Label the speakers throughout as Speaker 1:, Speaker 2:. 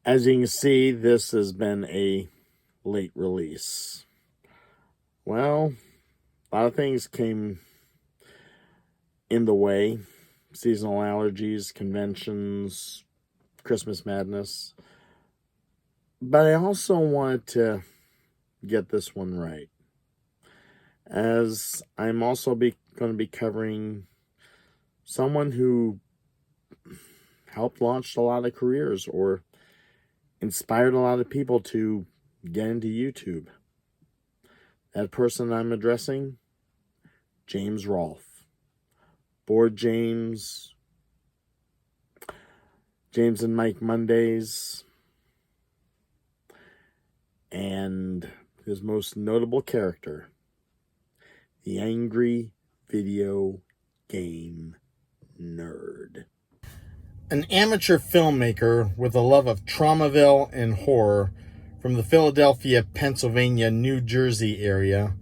Speaker 1: As you can see, this has been a late release. Well, a lot of things came in the way. Seasonal allergies, conventions, Christmas madness. But I also wanted to get this one right, as I'm also going to be covering someone who helped launch a lot of careers or inspired a lot of people to get into YouTube. That person I'm addressing, James Rolfe. Board James, James and Mike Mondays, and his most notable character, the angry video game nerd. An amateur filmmaker with a love of Traumaville and horror from the Philadelphia, Pennsylvania, New Jersey area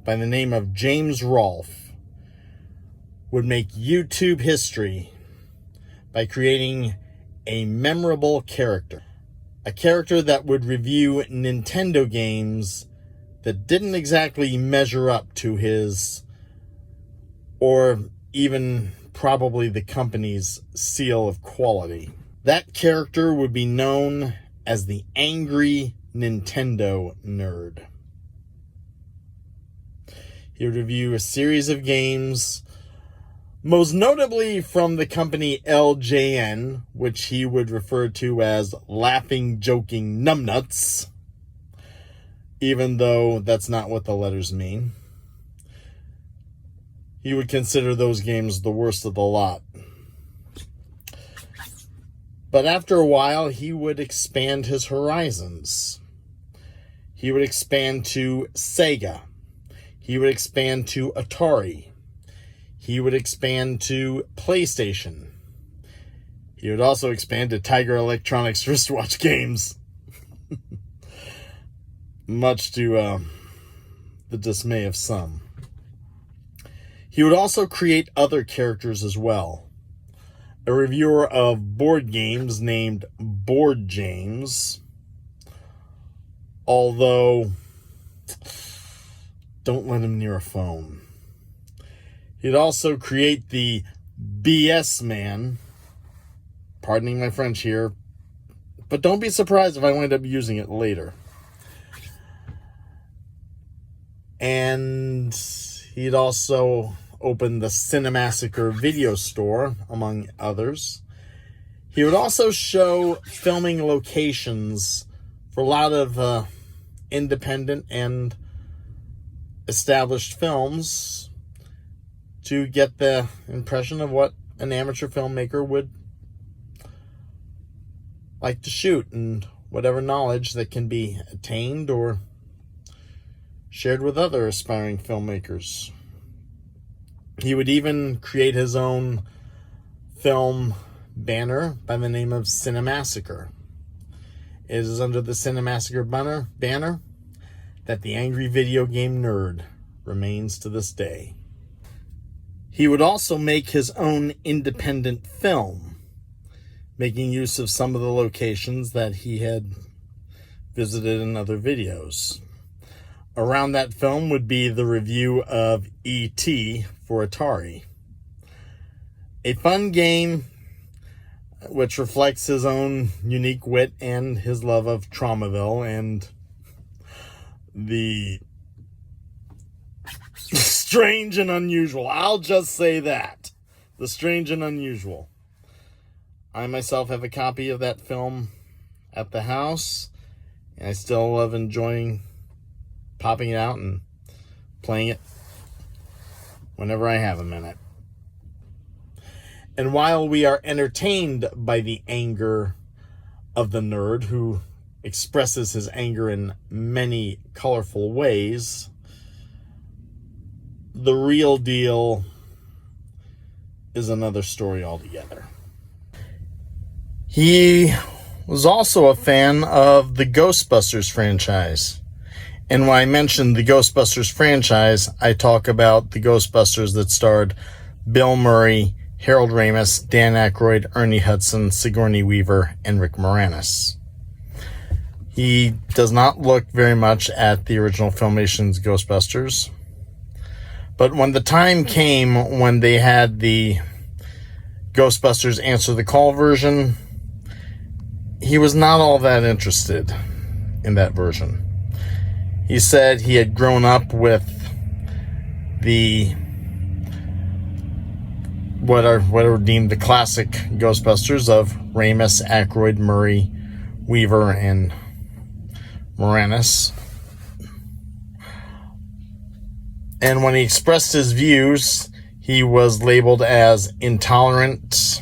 Speaker 1: by the name of James Rolfe would make YouTube history by creating a memorable character. A character that would review Nintendo games that didn't exactly measure up to his, or even probably the company's, seal of quality. That character would be known as the angry Nintendo nerd. He would review a series of games, most notably from the company LJN, which he would refer to as laughing, joking numbnuts, even though that's not what the letters mean. He would consider those games the worst of the lot. But after a while, he would expand his horizons. He would expand to Sega. He would expand to Atari. He would expand to PlayStation. He would also expand to Tiger Electronics wristwatch games. Much to the dismay of some. He would also create other characters as well. A reviewer of board games named Board James. Although, don't let him near a phone. He'd also create the BS man. Pardoning my French here, but don't be surprised if I wind up using it later. And he'd also open the Cinemassacre video store, among others. He would also show filming locations for a lot of independent and established films to get the impression of what an amateur filmmaker would like to shoot, and whatever knowledge that can be attained or shared with other aspiring filmmakers. He would even create his own film banner by the name of Cinemassacre. It is under the Cinemassacre banner that the angry video game nerd remains to this day. He would also make his own independent film, making use of some of the locations that he had visited in other videos. Around that film would be the review of E.T. for Atari. A fun game which reflects his own unique wit and his love of Traumaville and the strange and unusual. I'll just say that. The strange and unusual. I myself have a copy of that film at the house, and I still love enjoying popping it out and playing it whenever I have a minute. And while we are entertained by the anger of the nerd, who expresses his anger in many colorful ways, the real deal is another story altogether. He was also a fan of the Ghostbusters franchise. And when I mention the Ghostbusters franchise, I talk about the Ghostbusters that starred Bill Murray, Harold Ramis, Dan Aykroyd, Ernie Hudson, Sigourney Weaver, and Rick Moranis. He does not look very much at the original Filmation's Ghostbusters. But when the time came when they had the Ghostbusters Answer the Call version, he was not all that interested in that version. He said he had grown up with the what are deemed the classic Ghostbusters of Ramis, Aykroyd, Murray, Weaver, and Moranis. And when he expressed his views, he was labeled as intolerant,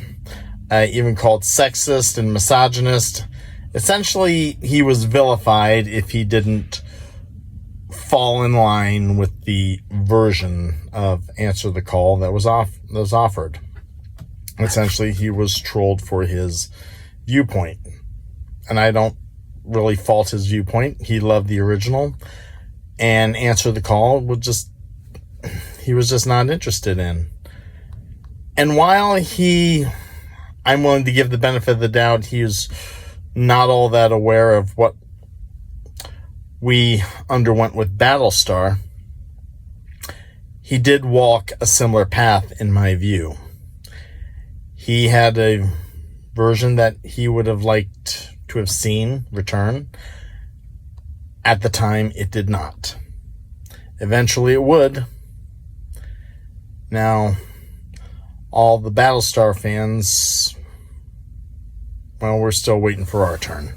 Speaker 1: even called sexist and misogynist. Essentially, he was vilified if he didn't fall in line with the version of Answer the Call that was offered. Essentially, he was trolled for his viewpoint. And I don't really fault his viewpoint. He loved the original. And Answer the Call he was just not interested in. And while I'm willing to give the benefit of the doubt, he is not all that aware of what we underwent with Battlestar, he did walk a similar path in my view. He had a version that he would have liked to have seen return. At the time, it did not. Eventually, it would. Now, all the Battlestar fans, well, we're still waiting for our turn.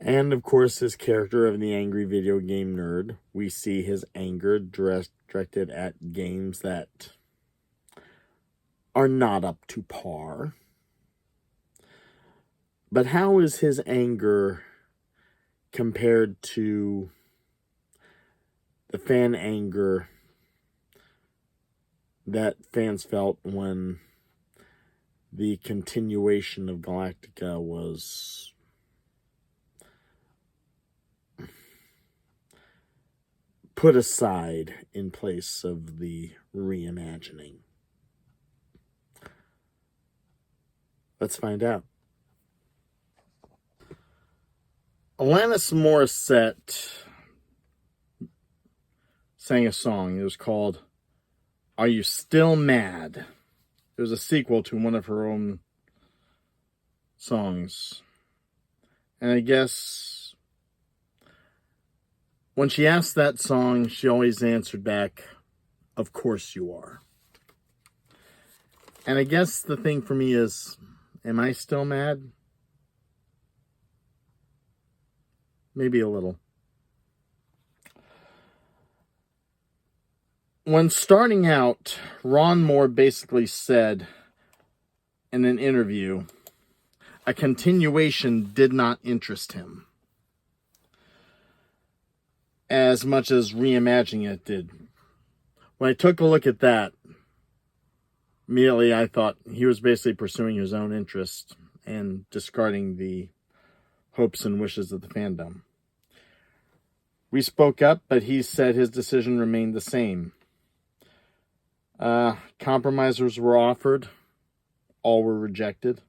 Speaker 1: And, of course, his character of the angry video game nerd, we see his anger directed at games that are not up to par. But how is his anger compared to the fan anger that fans felt when the continuation of Galactica was put aside in place of the reimagining? Let's find out. Alanis Morissette sang a song. It was called Are You Still Mad? It was a sequel to one of her own songs. And I guess when she asked that song, she always answered back, of course you are. And I guess the thing for me is, am I still mad? Maybe a little. When starting out, Ron Moore basically said in an interview, a continuation did not interest him as much as reimagining it did. When I took a look at that, immediately I thought he was basically pursuing his own interest and discarding the hopes and wishes of the fandom. We spoke up, but he said his decision remained the same. Compromises were offered. All were rejected.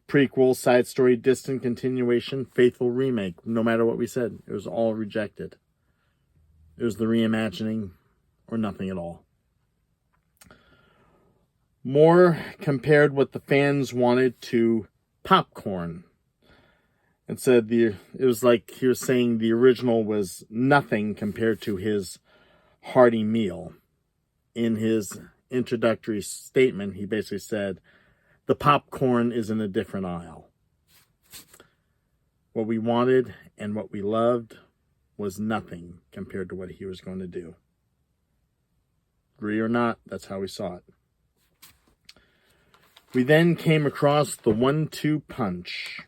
Speaker 1: Prequel, side story, distant continuation, faithful remake. No matter what we said, it was all rejected. It was the reimagining or nothing at all. Moore compared what the fans wanted to popcorn and said it was like he was saying the original was nothing compared to his hearty meal. In his introductory statement, he basically said, the popcorn is in a different aisle. What we wanted and what we loved was nothing compared to what he was going to do. Agree or not, that's how we saw it. We then came across the 1-2 punch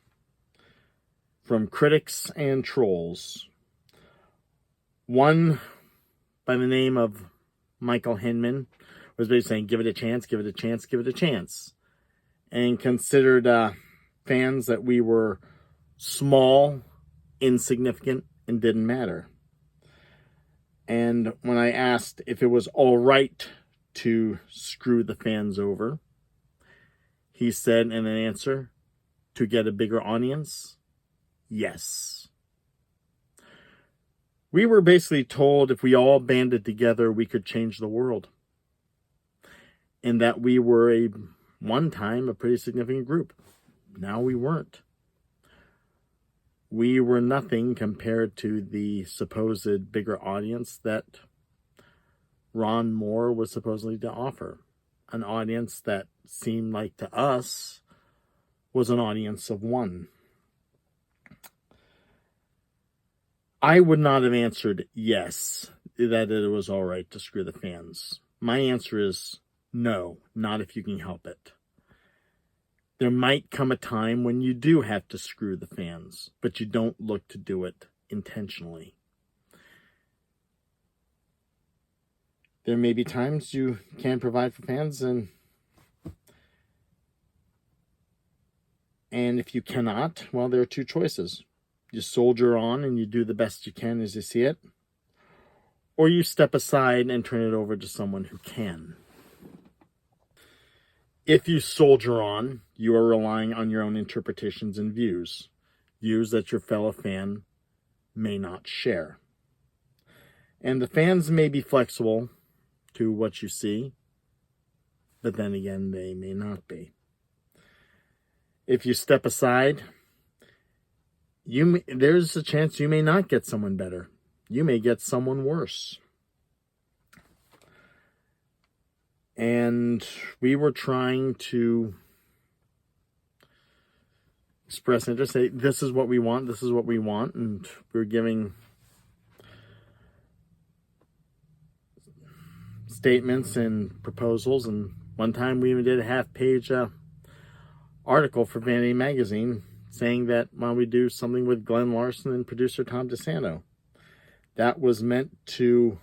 Speaker 1: from critics and trolls. One by the name of Michael Hinman was basically saying, give it a chance, give it a chance, give it a chance. And considered fans that we were small, insignificant, and didn't matter. And when I asked if it was all right to screw the fans over, He said in an answer, to get a bigger audience, yes. We were basically told if we all banded together, we could change the world. And that we were one time a pretty significant group. Now we weren't. We were nothing compared to the supposed bigger audience that Ron Moore was supposedly to offer. An audience that seemed like to us was an audience of one. I would not have answered yes, that it was all right to screw the fans. My answer is no, not if you can help it. There might come a time when you do have to screw the fans, but you don't look to do it intentionally. There may be times you can provide for fans, and if you cannot, well, there are two choices. You soldier on and you do the best you can as you see it, or you step aside and turn it over to someone who can. If you soldier on, you are relying on your own interpretations and views that your fellow fan may not share. And the fans may be flexible to what you see, but then again, they may not be. If you step aside, there's a chance you may not get someone better. You may get someone worse. And we were trying to express interest, say, this is what we want, and we were giving statements and proposals, and one time we even did a half-page article for Vanity Magazine saying that while we do something with Glenn Larson and producer Tom DeSanto, that was meant to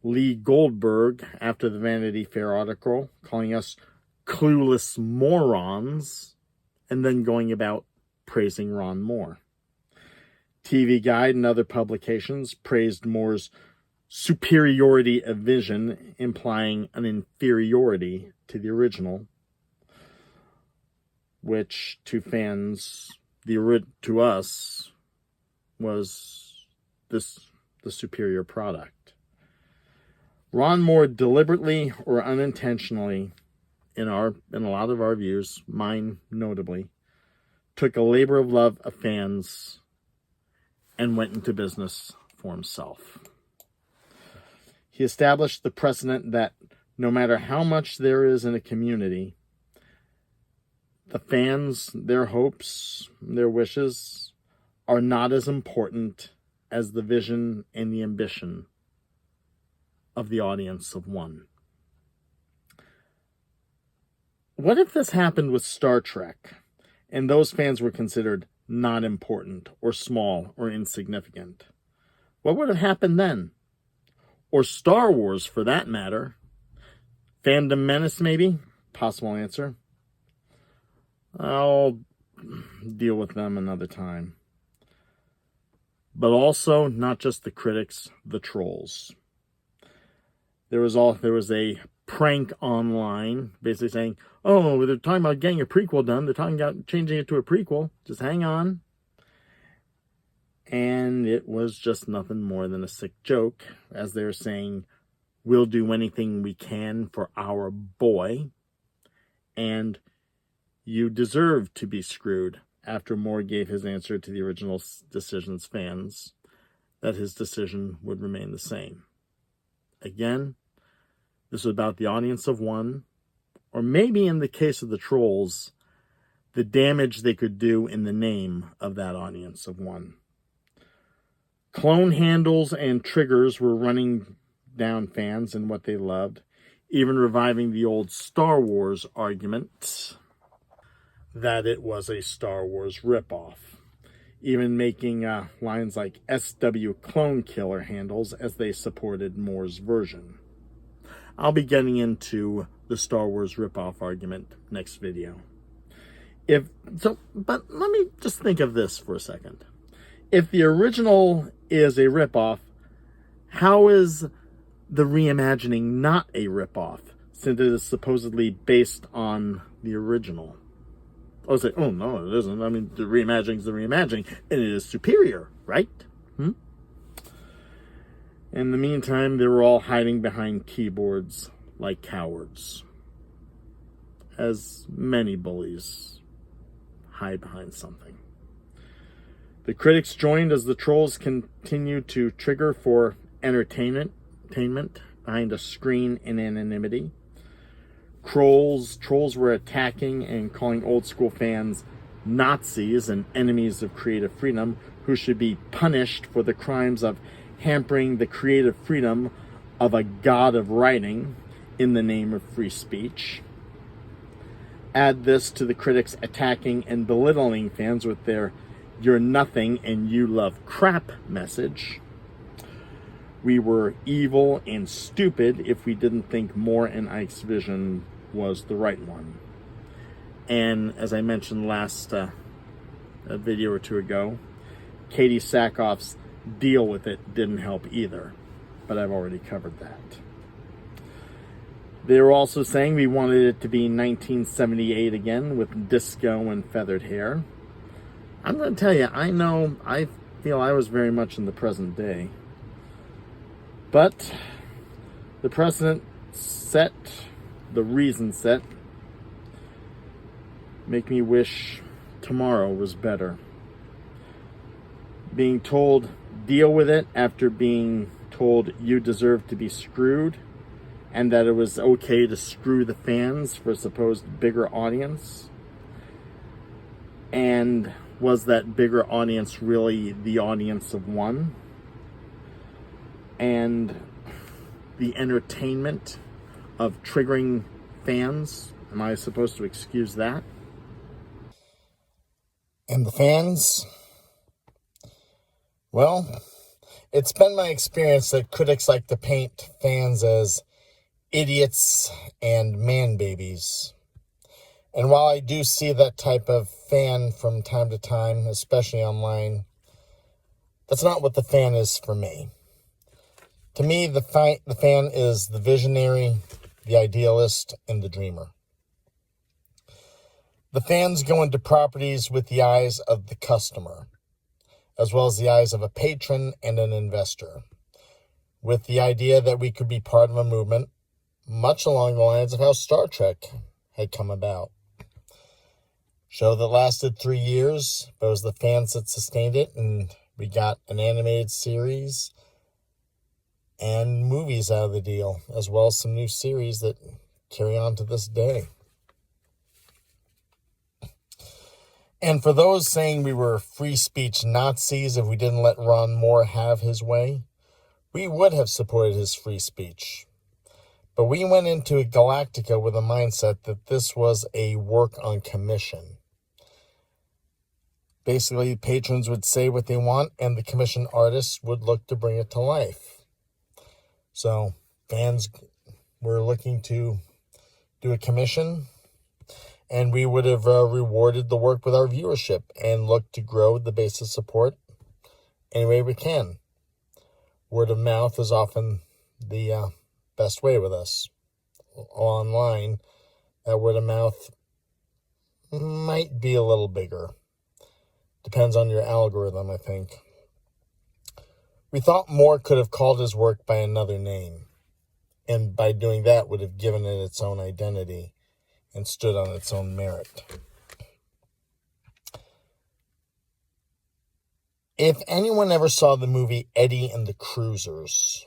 Speaker 1: Lee Goldberg after the Vanity Fair article, calling us clueless morons, and then going about praising Ron Moore. TV Guide and other publications praised Moore's superiority of vision, implying an inferiority to the original, which to fans, to us, was the superior product. Ron Moore deliberately or unintentionally, in a lot of our views, mine notably, took a labor of love of fans and went into business for himself. He established the precedent that no matter how much there is in a community, the fans, their hopes, their wishes are not as important as the vision and the ambition of the audience of one. What if this happened with Star Trek and those fans were considered not important or small or insignificant? What would have happened then? Or Star Wars, for that matter. Fandom menace, maybe? Possible answer. I'll deal with them another time. But also, not just the critics, the trolls. There was a prank online, basically saying, oh, they're talking about getting a prequel done. They're talking about changing it to a prequel. Just hang on. And it was just nothing more than a sick joke, as they're saying, we'll do anything we can for our boy, and you deserve to be screwed, after Moore gave his answer to the original decision's fans, that his decision would remain the same. Again, this was about the audience of one, or maybe in the case of the trolls, the damage they could do in the name of that audience of one. Clone handles and triggers were running down fans and what they loved, even reviving the old Star Wars argument that it was a Star Wars ripoff, even making lines like SW Clone Killer handles as they supported Moore's version. I'll be getting into the Star Wars ripoff argument next video. But let me just think of this for a second. If the original is a ripoff, how is the reimagining not a ripoff, since it is supposedly based on the original. I would say, oh, no, it isn't. I mean, the reimagining is the reimagining, and it is superior, right? In the meantime, they were all hiding behind keyboards like cowards, as many bullies hide behind something. The critics joined as the trolls continued to trigger for entertainment behind a screen in anonymity. Trolls were attacking and calling old school fans Nazis and enemies of creative freedom who should be punished for the crimes of hampering the creative freedom of a god of writing in the name of free speech. Add this to the critics attacking and belittling fans with their "you're nothing and you love crap" message. We were evil and stupid if we didn't think Moore and Ike's vision was the right one. And as I mentioned last a video or two ago, Katie Sackhoff's deal with it didn't help either, but I've already covered that. They were also saying we wanted it to be 1978 again with disco and feathered hair. I'm going to tell you, I feel I was very much in the present day. But the precedent set, the reason set, make me wish tomorrow was better. Being told, deal with it, after being told you deserve to be screwed, and that it was okay to screw the fans for a supposed bigger audience. And was that bigger audience really the audience of one? And the entertainment of triggering fans, am I supposed to excuse that? And the fans? Well, it's been my experience that critics like to paint fans as idiots and man babies. And while I do see that type of fan from time to time, especially online, that's not what the fan is for me. To me, the fan is the visionary, the idealist, and the dreamer. The fans go into properties with the eyes of the customer, as well as the eyes of a patron and an investor, with the idea that we could be part of a movement, much along the lines of how Star Trek had come about. Show that lasted 3 years, but it was the fans that sustained it, and we got an animated series and movies out of the deal, as well as some new series that carry on to this day. And for those saying we were free speech Nazis if we didn't let Ron Moore have his way, we would have supported his free speech. But we went into Galactica with a mindset that this was a work on commission. Basically, patrons would say what they want, and the commissioned artists would look to bring it to life. So, fans were looking to do a commission, and we would have rewarded the work with our viewership and looked to grow the base of support any way we can. Word of mouth is often the best way with us. Online, that word of mouth might be a little bigger. Depends on your algorithm, I think. We thought Moore could have called his work by another name, and by doing that would have given it its own identity and stood on its own merit. If anyone ever saw the movie Eddie and the Cruisers,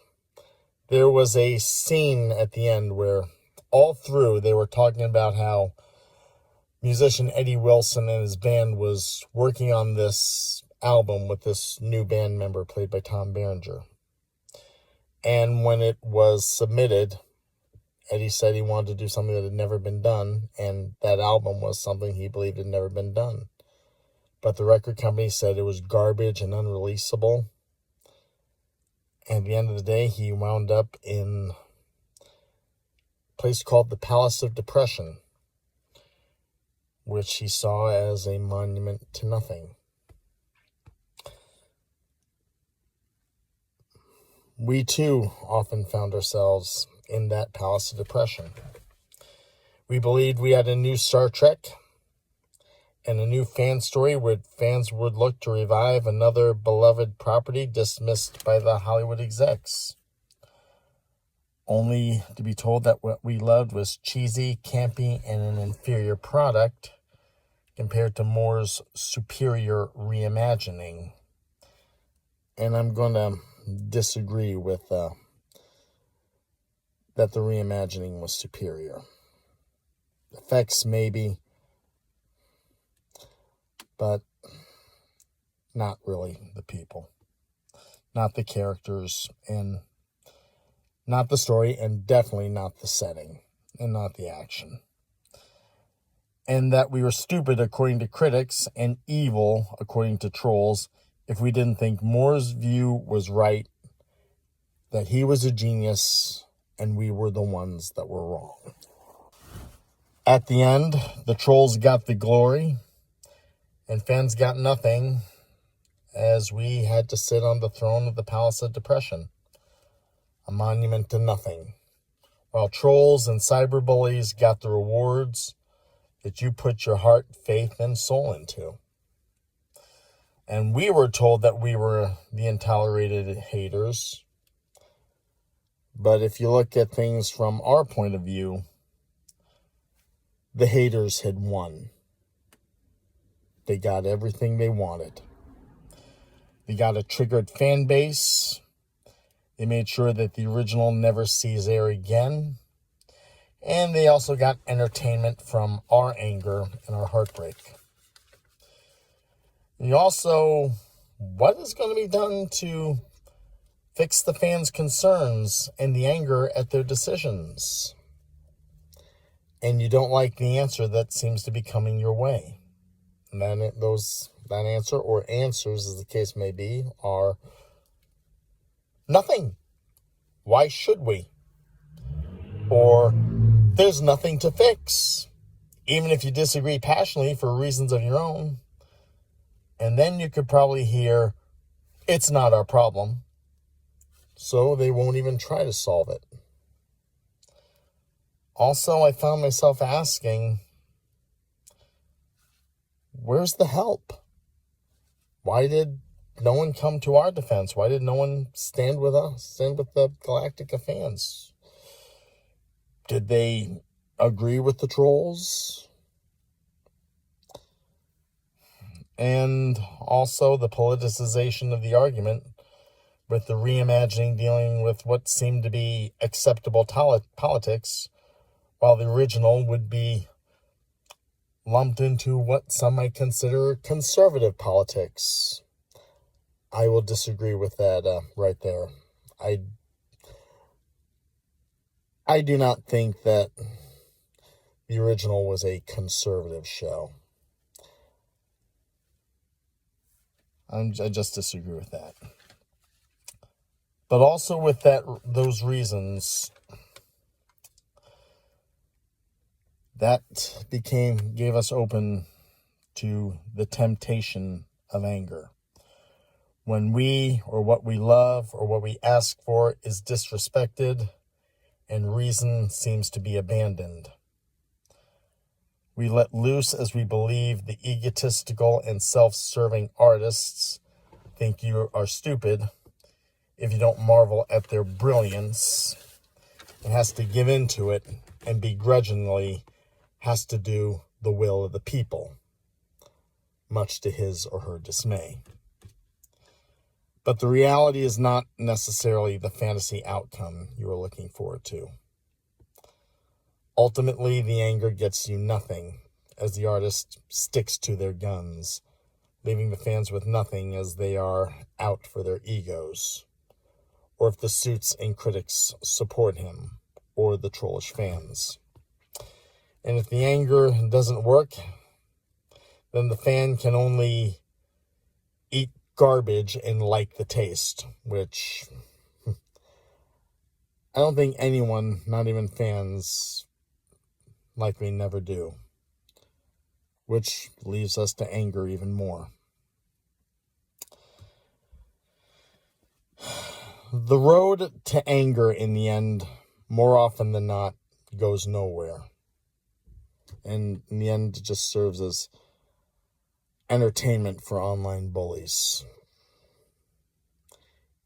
Speaker 1: there was a scene at the end where all through they were talking about how musician Eddie Wilson and his band was working on this album with this new band member played by Tom Berenger. And when it was submitted, Eddie said he wanted to do something that had never been done, and that album was something he believed had never been done. But the record company said it was garbage and unreleasable. And at the end of the day, he wound up in a place called the Palace of Depression, which he saw as a monument to nothing. We too often found ourselves in that Palace of Depression. We believed we had a new Star Trek and a new fan story where fans would look to revive another beloved property dismissed by the Hollywood execs, only to be told that what we loved was cheesy, campy, and an inferior product compared to Moore's superior reimagining. And I'm going to disagree with that the reimagining was superior. Effects maybe, but not really the people, not the characters, and not the story, and definitely not the setting, and not the action. And that we were stupid according to critics and evil according to trolls if we didn't think Moore's view was right, that he was a genius, and we were the ones that were wrong. At the end, the trolls got the glory, and fans got nothing, as we had to sit on the throne of the Palace of Depression, a monument to nothing, while trolls and cyberbullies got the rewards that you put your heart, faith, and soul into. And we were told that we were the intolerated haters. But if you look at things from our point of view, the haters had won. They got everything they wanted. They got a triggered fan base. They made sure that the original never sees air again. And they also got entertainment from our anger and our heartbreak. And also, what is going to be done to fix the fans' concerns and the anger at their decisions? And you don't like the answer that seems to be coming your way. And then that answer, or answers as the case may be, are nothing. Why should we? Or there's nothing to fix, even if you disagree passionately for reasons of your own. And then you could probably hear, it's not our problem, so they won't even try to solve it. Also, I found myself asking, where's the help? Why did no one come to our defense? Why did no one stand with us, stand with the Galactica fans? Did they agree with the trolls? And also the politicization of the argument, with the reimagining dealing with what seemed to be acceptable politics, while the original would be lumped into what some might consider conservative politics. I will disagree with that right there. I do not think that the original was a conservative show. I just disagree with that. But also with those reasons, that gave us open to the temptation of anger. When we, or what we love, or what we ask for is disrespected, and reason seems to be abandoned. We let loose as we believe the egotistical and self-serving artists think you are stupid if you don't marvel at their brilliance, and has to give in to it and begrudgingly has to do the will of the people, much to his or her dismay. But the reality is not necessarily the fantasy outcome you are looking forward to. Ultimately, the anger gets you nothing, as the artist sticks to their guns, leaving the fans with nothing as they are out for their egos, or if the suits and critics support him, or the trollish fans. And if the anger doesn't work, then the fan can only eat garbage and like the taste, which I don't think anyone, not even fans, likely never do, which leaves us to anger even more. The road to anger in the end, more often than not, goes nowhere. And in the end, it just serves as entertainment for online bullies,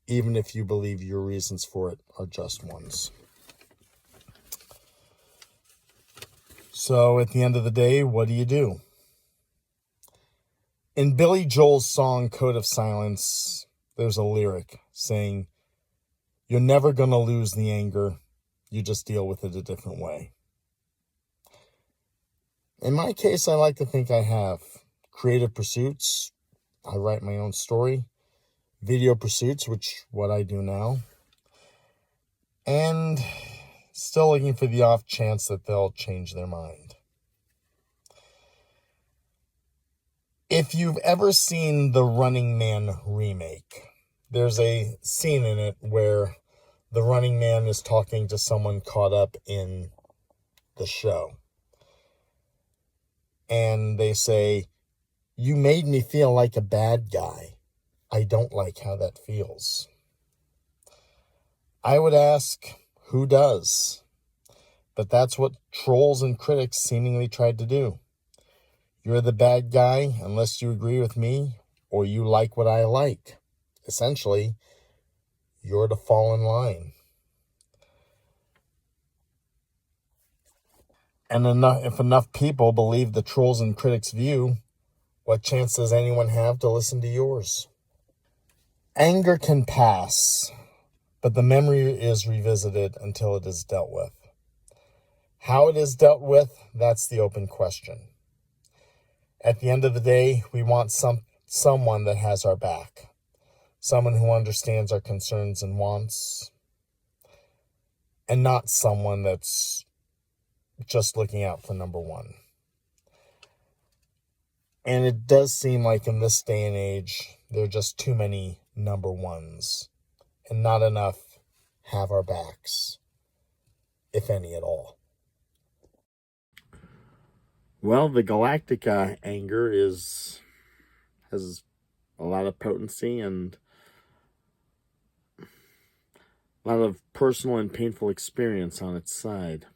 Speaker 1: even if you believe your reasons for it are just ones. So at the end of the day, what do? In Billy Joel's song Code of Silence, there's a lyric saying, "You're never going to lose the anger, you just deal with it a different way." In my case, I like to think I have. Creative pursuits, I write my own story. Video pursuits, which what I do now. And still looking for the off chance that they'll change their mind. If you've ever seen the Running Man remake, there's a scene in it where the Running Man is talking to someone caught up in the show. And they say, "You made me feel like a bad guy. I don't like how that feels." I would ask, who does? But that's what trolls and critics seemingly tried to do. You're the bad guy unless you agree with me or you like what I like. Essentially, you're to fall in line. And if enough people believe the trolls and critics' view, what chance does anyone have to listen to yours? Anger can pass, but the memory is revisited until it is dealt with. How it is dealt with, that's the open question. At the end of the day, we want someone that has our back, someone who understands our concerns and wants, and not someone that's just looking out for number one. And it does seem like in this day and age, there are just too many number ones, and not enough have our backs, if any at all. Well, the Galactica anger has a lot of potency and a lot of personal and painful experience on its side.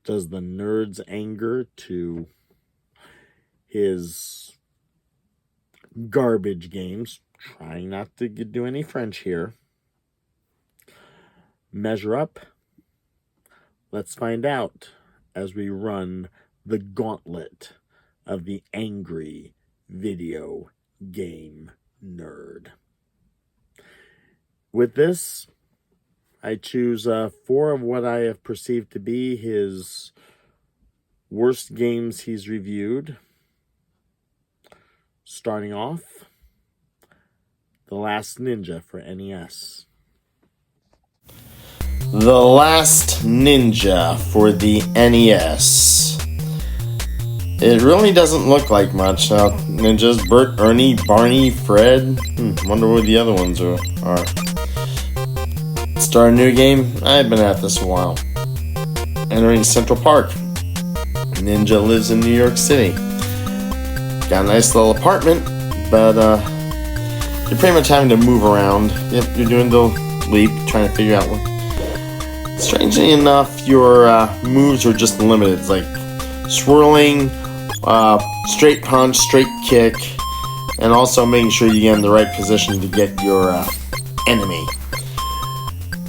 Speaker 1: Does the nerd's anger to his garbage games, trying not to do any French here, measure up? Let's find out as we run the gauntlet of the angry video game nerd. With this, I choose 4 of what I have perceived to be his worst games he's reviewed. Starting off, The Last Ninja for NES. The Last Ninja for the NES. It really doesn't look like much. Ninjas, Bert, Ernie, Barney, Fred. Wonder where the other ones are. Start a new game? I've been at this a while. Entering Central Park. Ninja lives in New York City. Got a nice little apartment, but you're pretty much having to move around. Yep, you're doing the leap, trying to figure out what. Strangely enough, your moves are just limited. It's like swirling, straight punch, straight kick, and also making sure you get in the right position to get your enemy.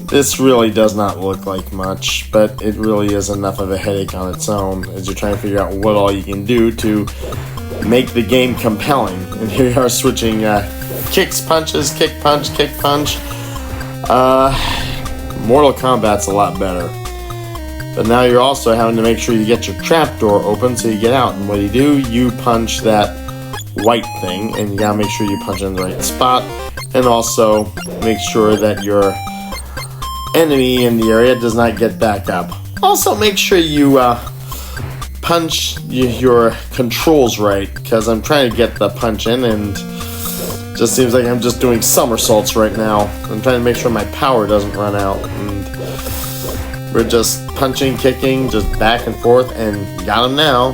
Speaker 1: This really does not look like much, but it really is enough of a headache on its own as you're trying to figure out what all you can do to make the game compelling. And here you are switching kicks, punches, kick, punch, kick, punch. Mortal Kombat's a lot better. But now you're also having to make sure you get your trapdoor open so you get out. And what do? You punch that white thing, and you gotta make sure you punch it in the right spot. And also make sure that your enemy in the area does not get back up. Also make sure you punch your controls right, because I'm trying to get the punch in and just seems like I'm just doing somersaults right now. I'm trying to make sure my power doesn't run out, and we're just punching, kicking, just back and forth, and got him now.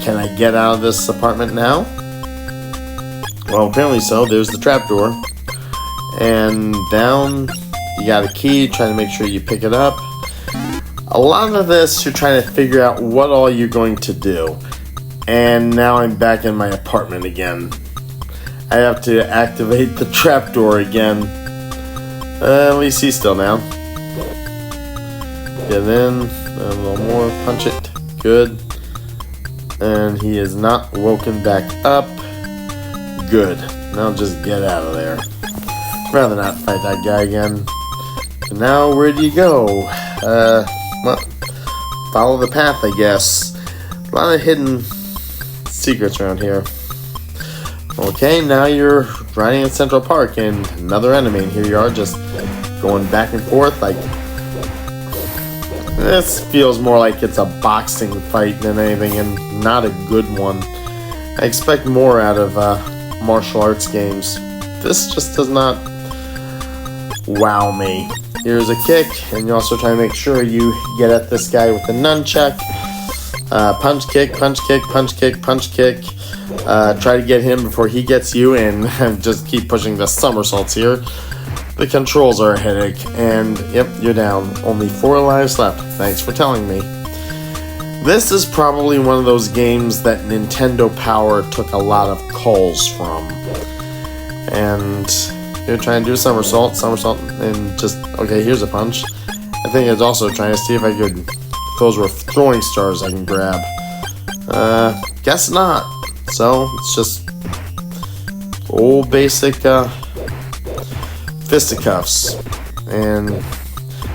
Speaker 1: Can I get out of this apartment now? Well, apparently so. There's the trapdoor. And down, you got a key, trying to make sure you pick it up. A lot of this, you're trying to figure out what all you're going to do. And now I'm back in my apartment again. I have to activate the trapdoor again. At least he's still down. Get in, a little more, punch it. Good. And he is not woken back up. Good. Now just get out of there. Rather not fight that guy again. And now, where do you go? Well, follow the path, I guess. A lot of hidden secrets around here. Okay, now you're riding in Central Park and another enemy. And here you are just going back and forth. Like, this feels more like it's a boxing fight than anything, and not a good one. I expect more out of martial arts games. This just does not wow me. Here's a kick, and you also try to make sure you get at this guy with the nunchuck. Punch kick, punch kick, punch kick, punch kick. Try to get him before he gets you, and just keep pushing the somersaults here. The controls are a headache, and yep, you're down. Only 4 lives left. Thanks for telling me. This is probably one of those games that Nintendo Power took a lot of calls from. And you're trying to do somersault, and just, okay, here's a punch. I think I was also trying to see if I could, if those were throwing stars I can grab. Guess not. So, it's just old basic fisticuffs. And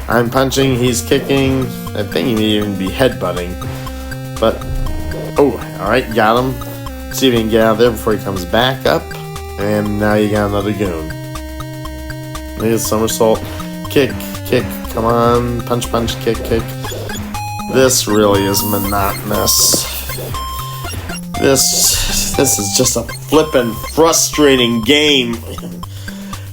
Speaker 1: I'm punching, he's kicking, I think he may even be headbutting. But, oh, alright, got him. See if you can get out of there before he comes back up. And now you got another goon. Look at somersault. Kick, kick, come on. Punch, punch, kick, kick. This really is monotonous. This is just a flippin' frustrating game.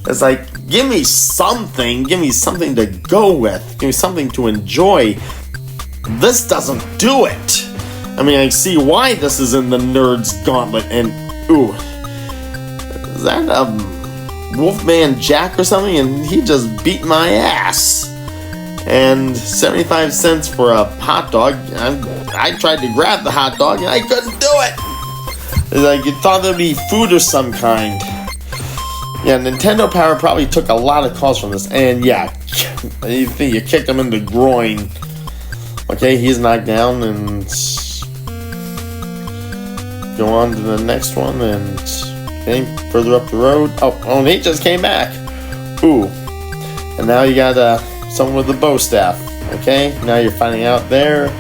Speaker 1: It's like, give me something to go with. Give me something to enjoy. This doesn't do it. I mean, I see why this is in the Nerd's Gauntlet, and, ooh. Is that, Wolfman Jack or something? And he just beat my ass. And 75 cents for a hot dog. I tried to grab the hot dog, and I couldn't do it. It's like, you thought there'd be food of some kind. Yeah, Nintendo Power probably took a lot of calls from this. And yeah, you think you kicked him in the groin. Okay, he's knocked down, and go on to the next one, and okay, further up the road. Oh, and he just came back. Ooh. And now you got someone with a bow staff. Okay, now you're finding out there.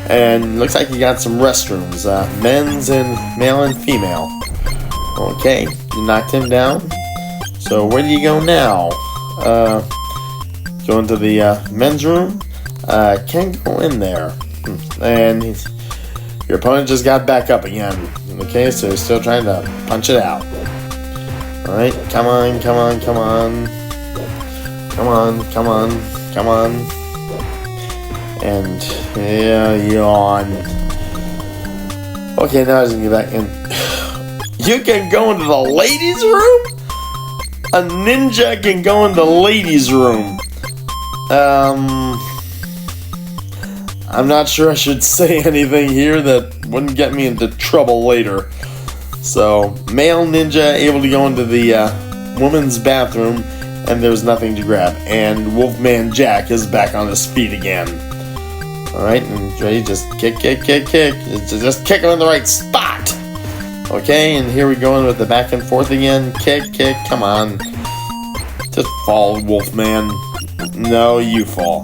Speaker 1: And looks like you got some restrooms. Men's and male and female. Okay, you knocked him down. So where do you go now? Go into the men's room. Can't go in there. And your opponent just got back up again. Okay, so he's still trying to punch it out. Alright, come on, come on, come on. Come on, come on, come on. And, yeah, yawn. Okay, now I can get back in. You can go into the ladies' room? A ninja can go into the ladies' room. I'm not sure I should say anything here that wouldn't get me into trouble later. So, male ninja able to go into the woman's bathroom, and there's nothing to grab. And Wolfman Jack is back on his feet again. Alright, and ready, just kick, kick, kick, kick. Just kick him in the right spot. Okay, and here we go in with the back and forth again. Kick, kick, come on. Just fall, Wolfman. No, you fall.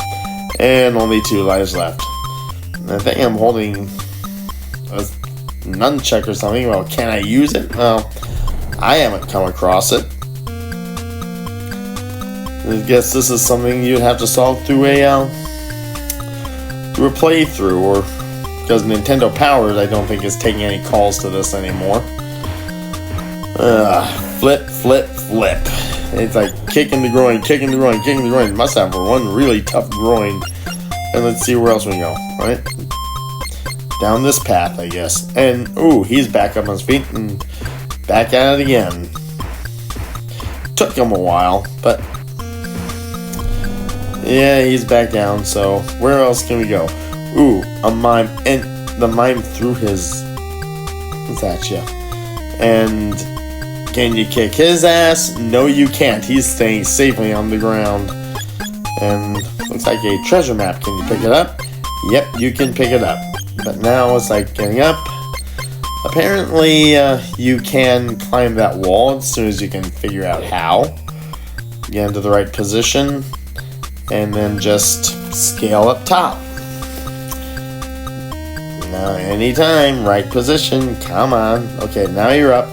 Speaker 1: And only 2 lives left. I think I'm holding a nunchuck or something. Well, can I use it? Well, I haven't come across it. I guess this is something you'd have to solve through a playthrough, or because Nintendo Power, I don't think, is taking any calls to this anymore. Flip, flip, flip. It's like kicking the groin, kicking the groin, kicking the groin. Must have one really tough groin. And let's see where else we go. Alright. Down this path, I guess. And, ooh, he's back up on his feet and back at it again. Took him a while, but Yeah, he's back down, so where else can we go? Ooh, a mime. And the mime threw his at you. And can you kick his ass? No, you can't. He's staying safely on the ground. And looks like a treasure map. Can you pick it up? Yep, you can pick it up. But now it's like getting up. Apparently, you can climb that wall as soon as you can figure out how. Get into the right position. And then just scale up top. Now, anytime, right position, come on. Okay, now you're up.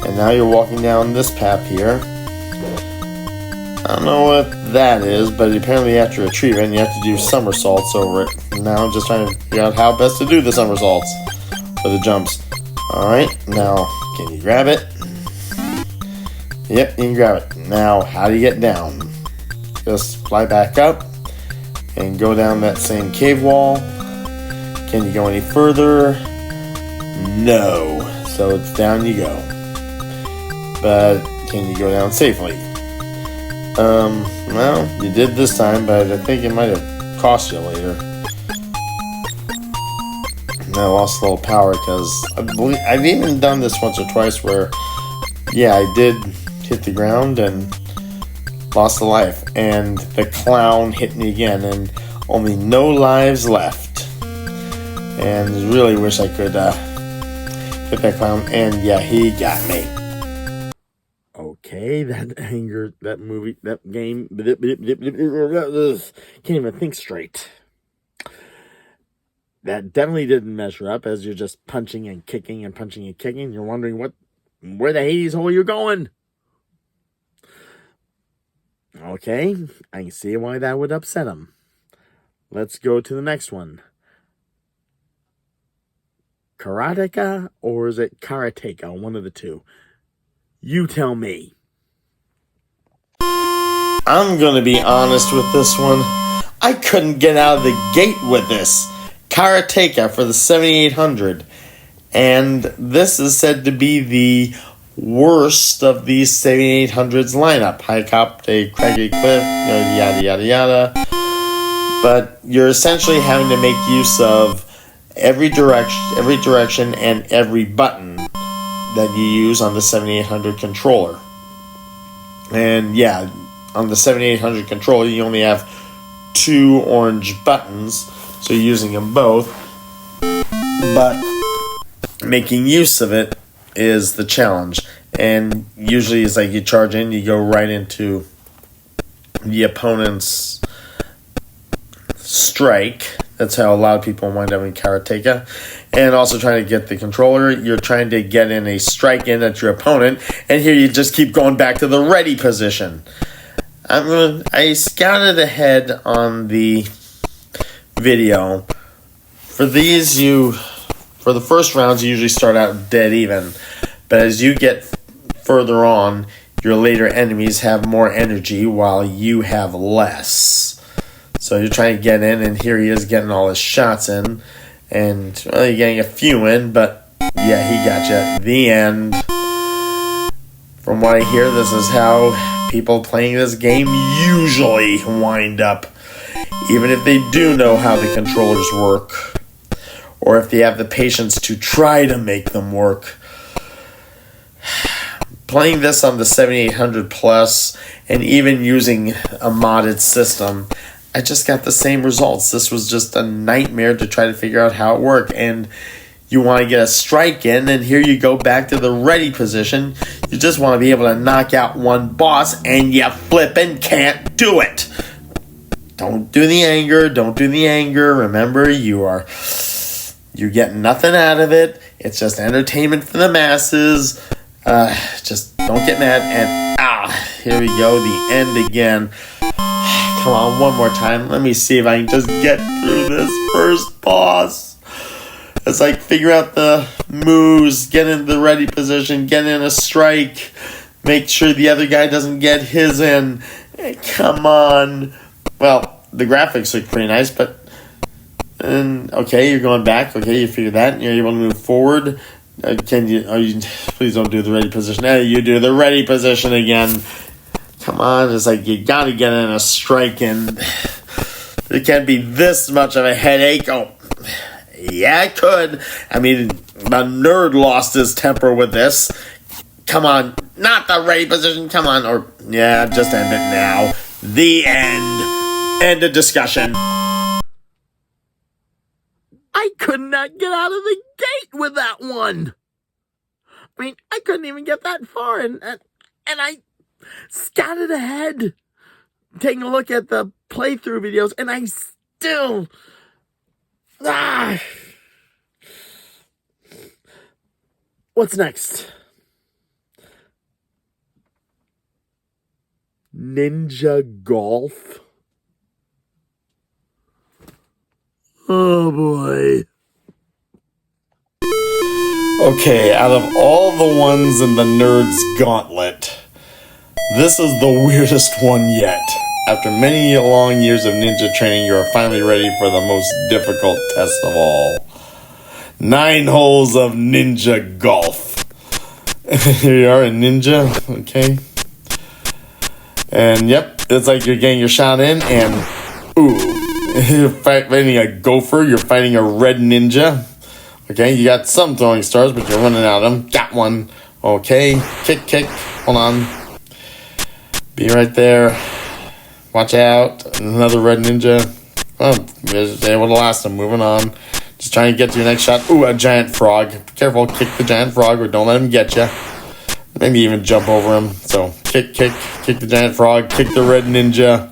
Speaker 1: And now you're walking down this path here. I don't know what that is, but apparently you have to retrieve it and you have to do somersaults over it. Now I'm just trying to figure out how best to do the somersaults or the jumps. Alright, now can you grab it? Yep, you can grab it. Now, how do you get down? Just fly back up and go down that same cave wall. Can you go any further? No. So it's down you go. But can you go down safely? Well, you did this time, but I think it might have cost you later. And I lost a little power because I've even done this once or twice where, yeah, I did hit the ground and lost a life. And the clown hit me again and only no lives left. And really wish I could hit that clown. And yeah, he got me. Okay, that anger, that movie, that game, can't even think straight. That definitely didn't measure up as you're just punching and kicking and punching and kicking. You're wondering where the Hades hole you're going. Okay, I can see why that would upset him. Let's go to the next one. Karateka or is it karateka? One of the two. You tell me. I'm going to be honest with this one. I couldn't get out of the gate with this. Karateka for the 7800. And this is said to be the worst of these 7800s lineup. High cop, a craggy cliff, yada, yada, yada. But you're essentially having to make use of every direction and every button that you use on the 7800 controller. And yeah, on the 7800 controller you only have 2 orange buttons, so you're using them both. But making use of it is the challenge. And usually it's like you charge in, you go right into the opponent's strike. That's how a lot of people wind up in karateka. And also trying to get the controller, you're trying to get in a strike in at your opponent, and here you just keep going back to the ready position. I scouted ahead on the video. For these, for the first rounds, you usually start out dead even. But as you get further on, your later enemies have more energy while you have less. So you're trying to get in, and here he is getting all his shots in. And, well, you're getting a few in, but, yeah, he got you at the end. From what I hear, this is how people playing this game usually wind up. Even if they do know how the controllers work. Or if they have the patience to try to make them work. Playing this on the 7800 Plus, and even using a modded system, I just got the same results. This was just a nightmare to try to figure out how it worked. And you want to get a strike in, and here you go back to the ready position. You just want to be able to knock out one boss, and you flippin' can't do it. Don't do the anger. Don't do the anger. Remember, you're getting nothing out of it. It's just entertainment for the masses. Just don't get mad. And here we go. The end again. Come on, one more time. Let me see if I can just get through this first boss. It's like figure out the moves, get in the ready position, get in a strike, make sure the other guy doesn't get his in. Come on. Well, the graphics look pretty nice, but okay, you're going back. Okay, you figure that, and you're able to move forward. Please don't do the ready position. You do the ready position again. Come on, it's like you gotta get in a strike, and it can't be this much of a headache. Oh, yeah, it could. I mean, the nerd lost his temper with this. Come on, not the ready position. Come on, or yeah, just end it now. The end. End of discussion. I could not get out of the gate with that one. I mean, I couldn't even get that far, and I scattered ahead, taking a look at the playthrough videos, and I still... What's next? Ninja Golf? Oh boy. Okay, out of all the ones in the Nerds Gauntlet, this is the weirdest one yet. After many long years of ninja training, you are finally ready for the most difficult test of all. 9 holes of Ninja Golf. Here you are, a ninja, okay? And yep, it's like you're getting your shot in, and you're fighting a gopher, you're fighting a red ninja. Okay, you got some throwing stars, but you're running out of them. Got one. Okay, kick, hold on. Be right there. Watch out. Another red ninja. Oh, they able to last them. Moving on. Just trying to get to your next shot. Ooh, a giant frog. Be careful, kick the giant frog, or don't let him get you. Maybe even jump over him. So, kick the giant frog, kick the red ninja.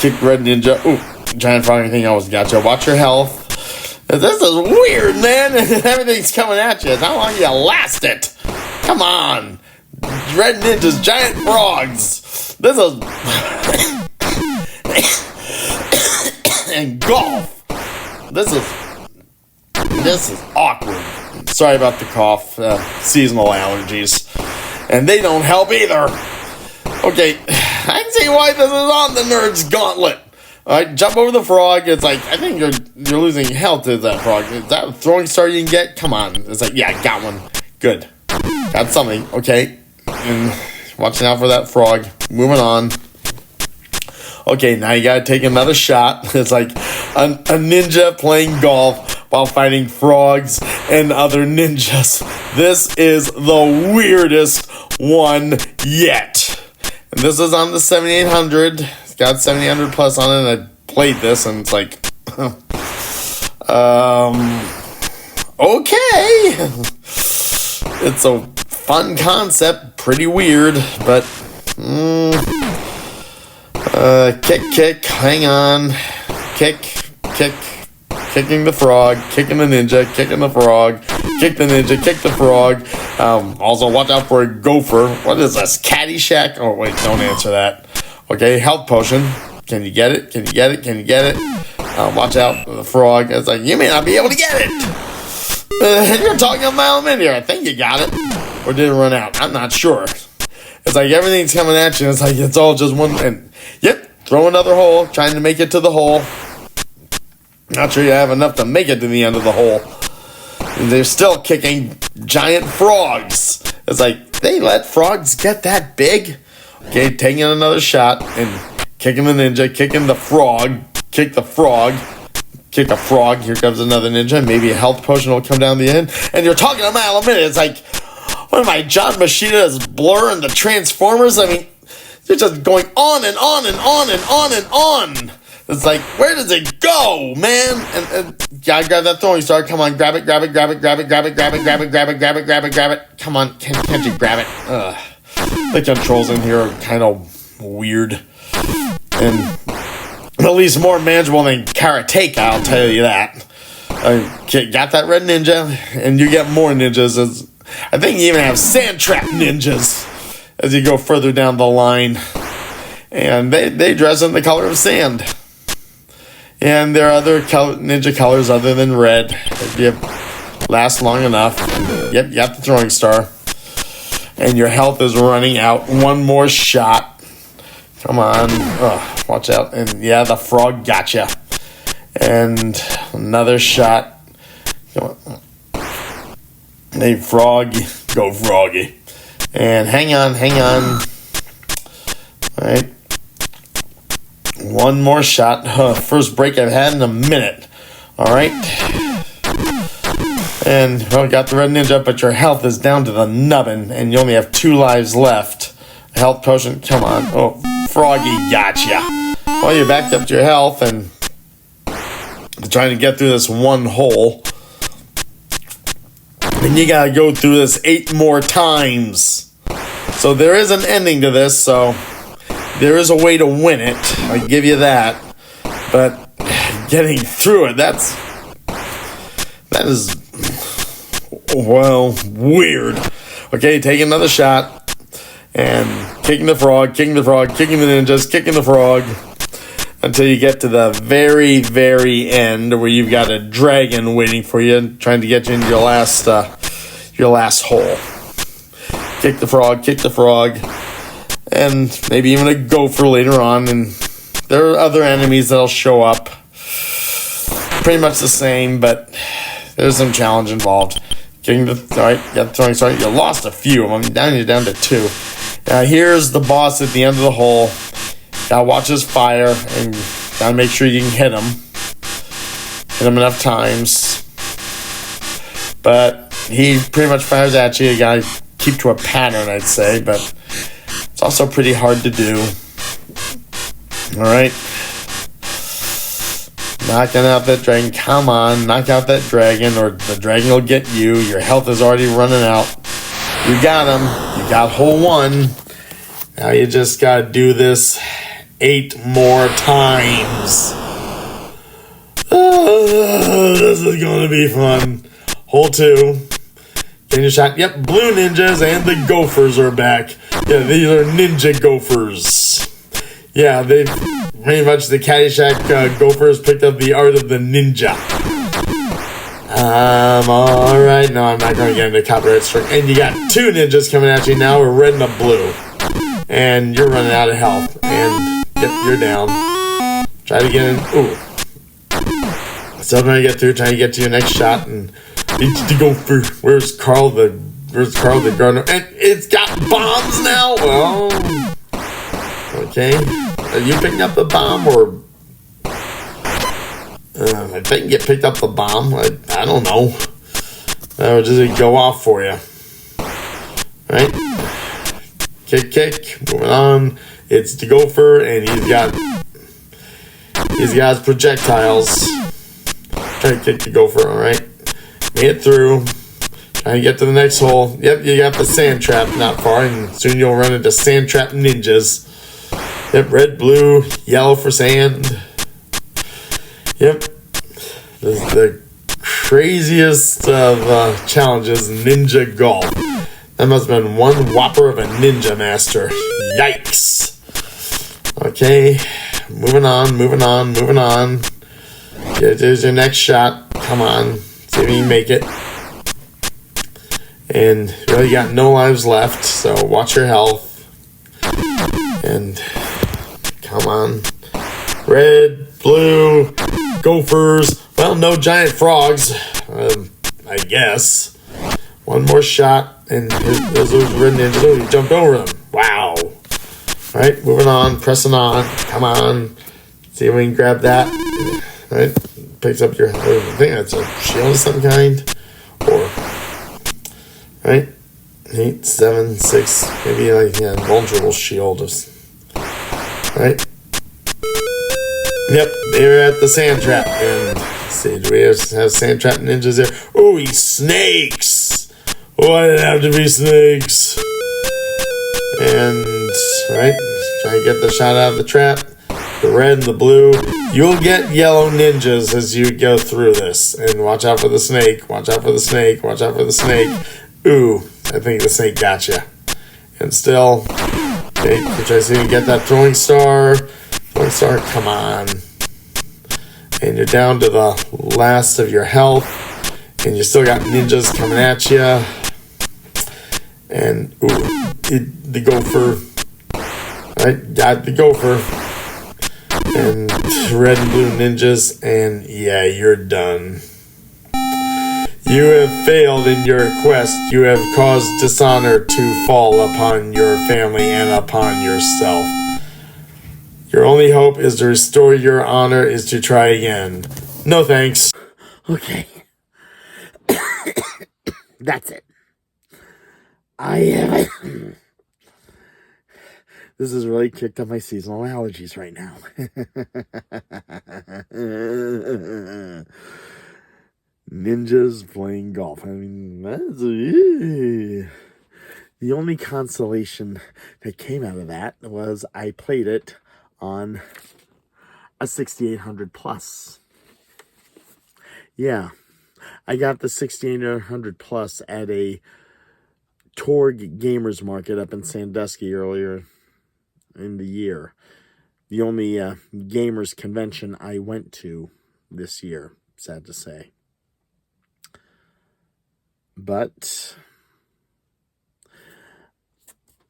Speaker 1: Kick red ninja. Ooh, giant frog, I think I always got you. Watch your health. This is weird, man. Everything's coming at you. How long do you last it? Come on. Red ninjas, giant frogs. This is... and golf. This is awkward. Sorry about the cough. Seasonal allergies. And they don't help either. Okay, I can see why this is on the Nerds Gauntlet. Alright, jump over the frog. It's like, I think you're losing health to that frog. Is that a throwing star you can get? Come on. It's like, yeah, got one. Good. Got something. Okay. And watching out for that frog. Moving on. Okay, now you gotta take another shot. It's like a ninja playing golf while fighting frogs and other ninjas. This is the weirdest one yet. And this is on the 7800. It's got 7800 plus on it, and I played this, and it's like, okay. It's a fun concept, pretty weird, but, kick, hang on, kicking the frog, kicking the ninja, kicking the frog, kick the ninja, kick the frog. Also, watch out for a gopher. What is this, Caddyshack? Oh, wait, don't answer that. Okay, health potion. Can you get it? Can you get it? Watch out for the frog. It's like, you may not be able to get it. You're talking a mile a minute here. I think you got it. Or did it run out? I'm not sure. It's like everything's coming at you. It's like it's all just one. And yep, throw another hole. Trying to make it to the hole. Not sure you have enough to make it to the end of the hole. And they're still kicking giant frogs. It's like, they let frogs get that big? Okay, taking another shot and kicking the ninja, kicking the frog, kick the frog, kick a frog. Here comes another ninja. Maybe a health potion will come down the end. And you're talking a mile a minute. It's like, what am I, John Machita's Blur and the Transformers? I mean, you're just going on and on and on and on and on. It's like, where does it go, man? And gotta grab that throwing star. Come on, grab it. Come on, can't you grab it? The controls in here are kind of weird. And at least more manageable than Karateka, I'll tell you that. Got that red ninja, and you get more ninjas. I think you even have sand trap ninjas as you go further down the line. And they dress in the color of sand. And there are other ninja colors other than red. If you last long enough. Yep, you got the throwing star. And your health is running out. One more shot. Come on. Watch out. And yeah, the frog gotcha. And another shot. Come on. Hey, frog. Go froggy. And hang on. right? One more shot. First break I've had in a minute. All right. And, well, you got the red ninja, but your health is down to the nubbin, and you only have 2 lives left. A health potion, come on. Oh, Froggy gotcha. Well, you're backed up to your health, and trying to get through this one hole. And you gotta go through this 8 more times. So there is an ending to this, so there is a way to win it. I give you that. But getting through it, that is, well, weird. Okay, take another shot. And kicking the frog, kicking the frog, kicking the ninjas, kicking the frog. Until you get to the very, very end where you've got a dragon waiting for you, trying to get you into your last hole. Kick the frog, and maybe even a gopher later on. And there are other enemies that'll show up. Pretty much the same, but there's some challenge involved. Kicking the got the throwing star. You lost a few of them. You're down to 2. Now here's the boss at the end of the hole. Gotta watch his fire and gotta make sure you can hit him. Hit him enough times. But he pretty much fires at you. You gotta keep to a pattern, I'd say, but it's also pretty hard to do. Alright. Knocking out that dragon. Come on, knock out that dragon, or the dragon will get you. Your health is already running out. You got him. You got hole 1. Now you just gotta do this 8 more times. This is going to be fun. Hole 2. Getting your shot. Yep, blue ninjas and the gophers are back. Yeah, these are ninja gophers. Yeah, they pretty much, the Caddyshack gophers picked up the art of the ninja. Alright, no, I'm not going to get into copyright strike. And you got 2 ninjas coming at you now, a red and a blue. And you're running out of health. And yep, you're down. Try to get in. Ooh. Still trying to get through, trying to get to your next shot. And need to go for. Where's Carl the gardener? And it's got bombs now? Well. Okay. Are you picking up the bomb, or. I think you picked up the bomb. I don't know. Or does it go off for you? Right? Kick. Moving on. It's the gopher, and he's got his projectiles. Try to kick the gopher, alright? Made it through. Trying to get to the next hole. Yep, you got the sand trap not far, and soon you'll run into sand trap ninjas. Yep, red, blue, yellow for sand. Yep. The craziest of challenges, ninja golf. That must have been one whopper of a ninja master. Yikes. Okay, moving on. There's your next shot. Come on. See if you can make it. And you really got no lives left, so watch your health. And come on. Red, blue, gophers. Well, no giant frogs, I guess. One more shot. And there's those red ninjas. Oh, you jumped over them. Wow. Alright, moving on, pressing on. Come on. See if we can grab that. Alright, picks up your. I think that's a shield of some kind. Or. Right? 8, 7, 6. Maybe like a vulnerable shield. Right? Yep, they're at the sand trap. And let's see, do we have sand trap ninjas there? Oh, snakes! Why did it have to be snakes? And, right, try to get the shot out of the trap. The red and the blue. You'll get yellow ninjas as you go through this. And watch out for the snake. Watch out for the snake. Watch out for the snake. Ooh, I think the snake got you. And still, okay, try to see if you can get that throwing star. Throwing star, come on. And you're down to the last of your health. And you still got ninjas coming at you. And, ooh, the gopher. Right, got the gopher. And red and blue ninjas. And, yeah, you're done. You have failed in your quest. You have caused dishonor to fall upon your family and upon yourself. Your only hope is to restore your honor is to try again. No thanks.
Speaker 2: Okay. That's it. I have... This has really kicked up my seasonal allergies right now. Ninjas playing golf. I mean, that's... The only consolation that came out of that was I played it on a 6800 plus. Yeah, I got the 6800 plus at a Torg Gamers Market up in Sandusky earlier in the year. The only gamers convention I went to this year, sad to say. But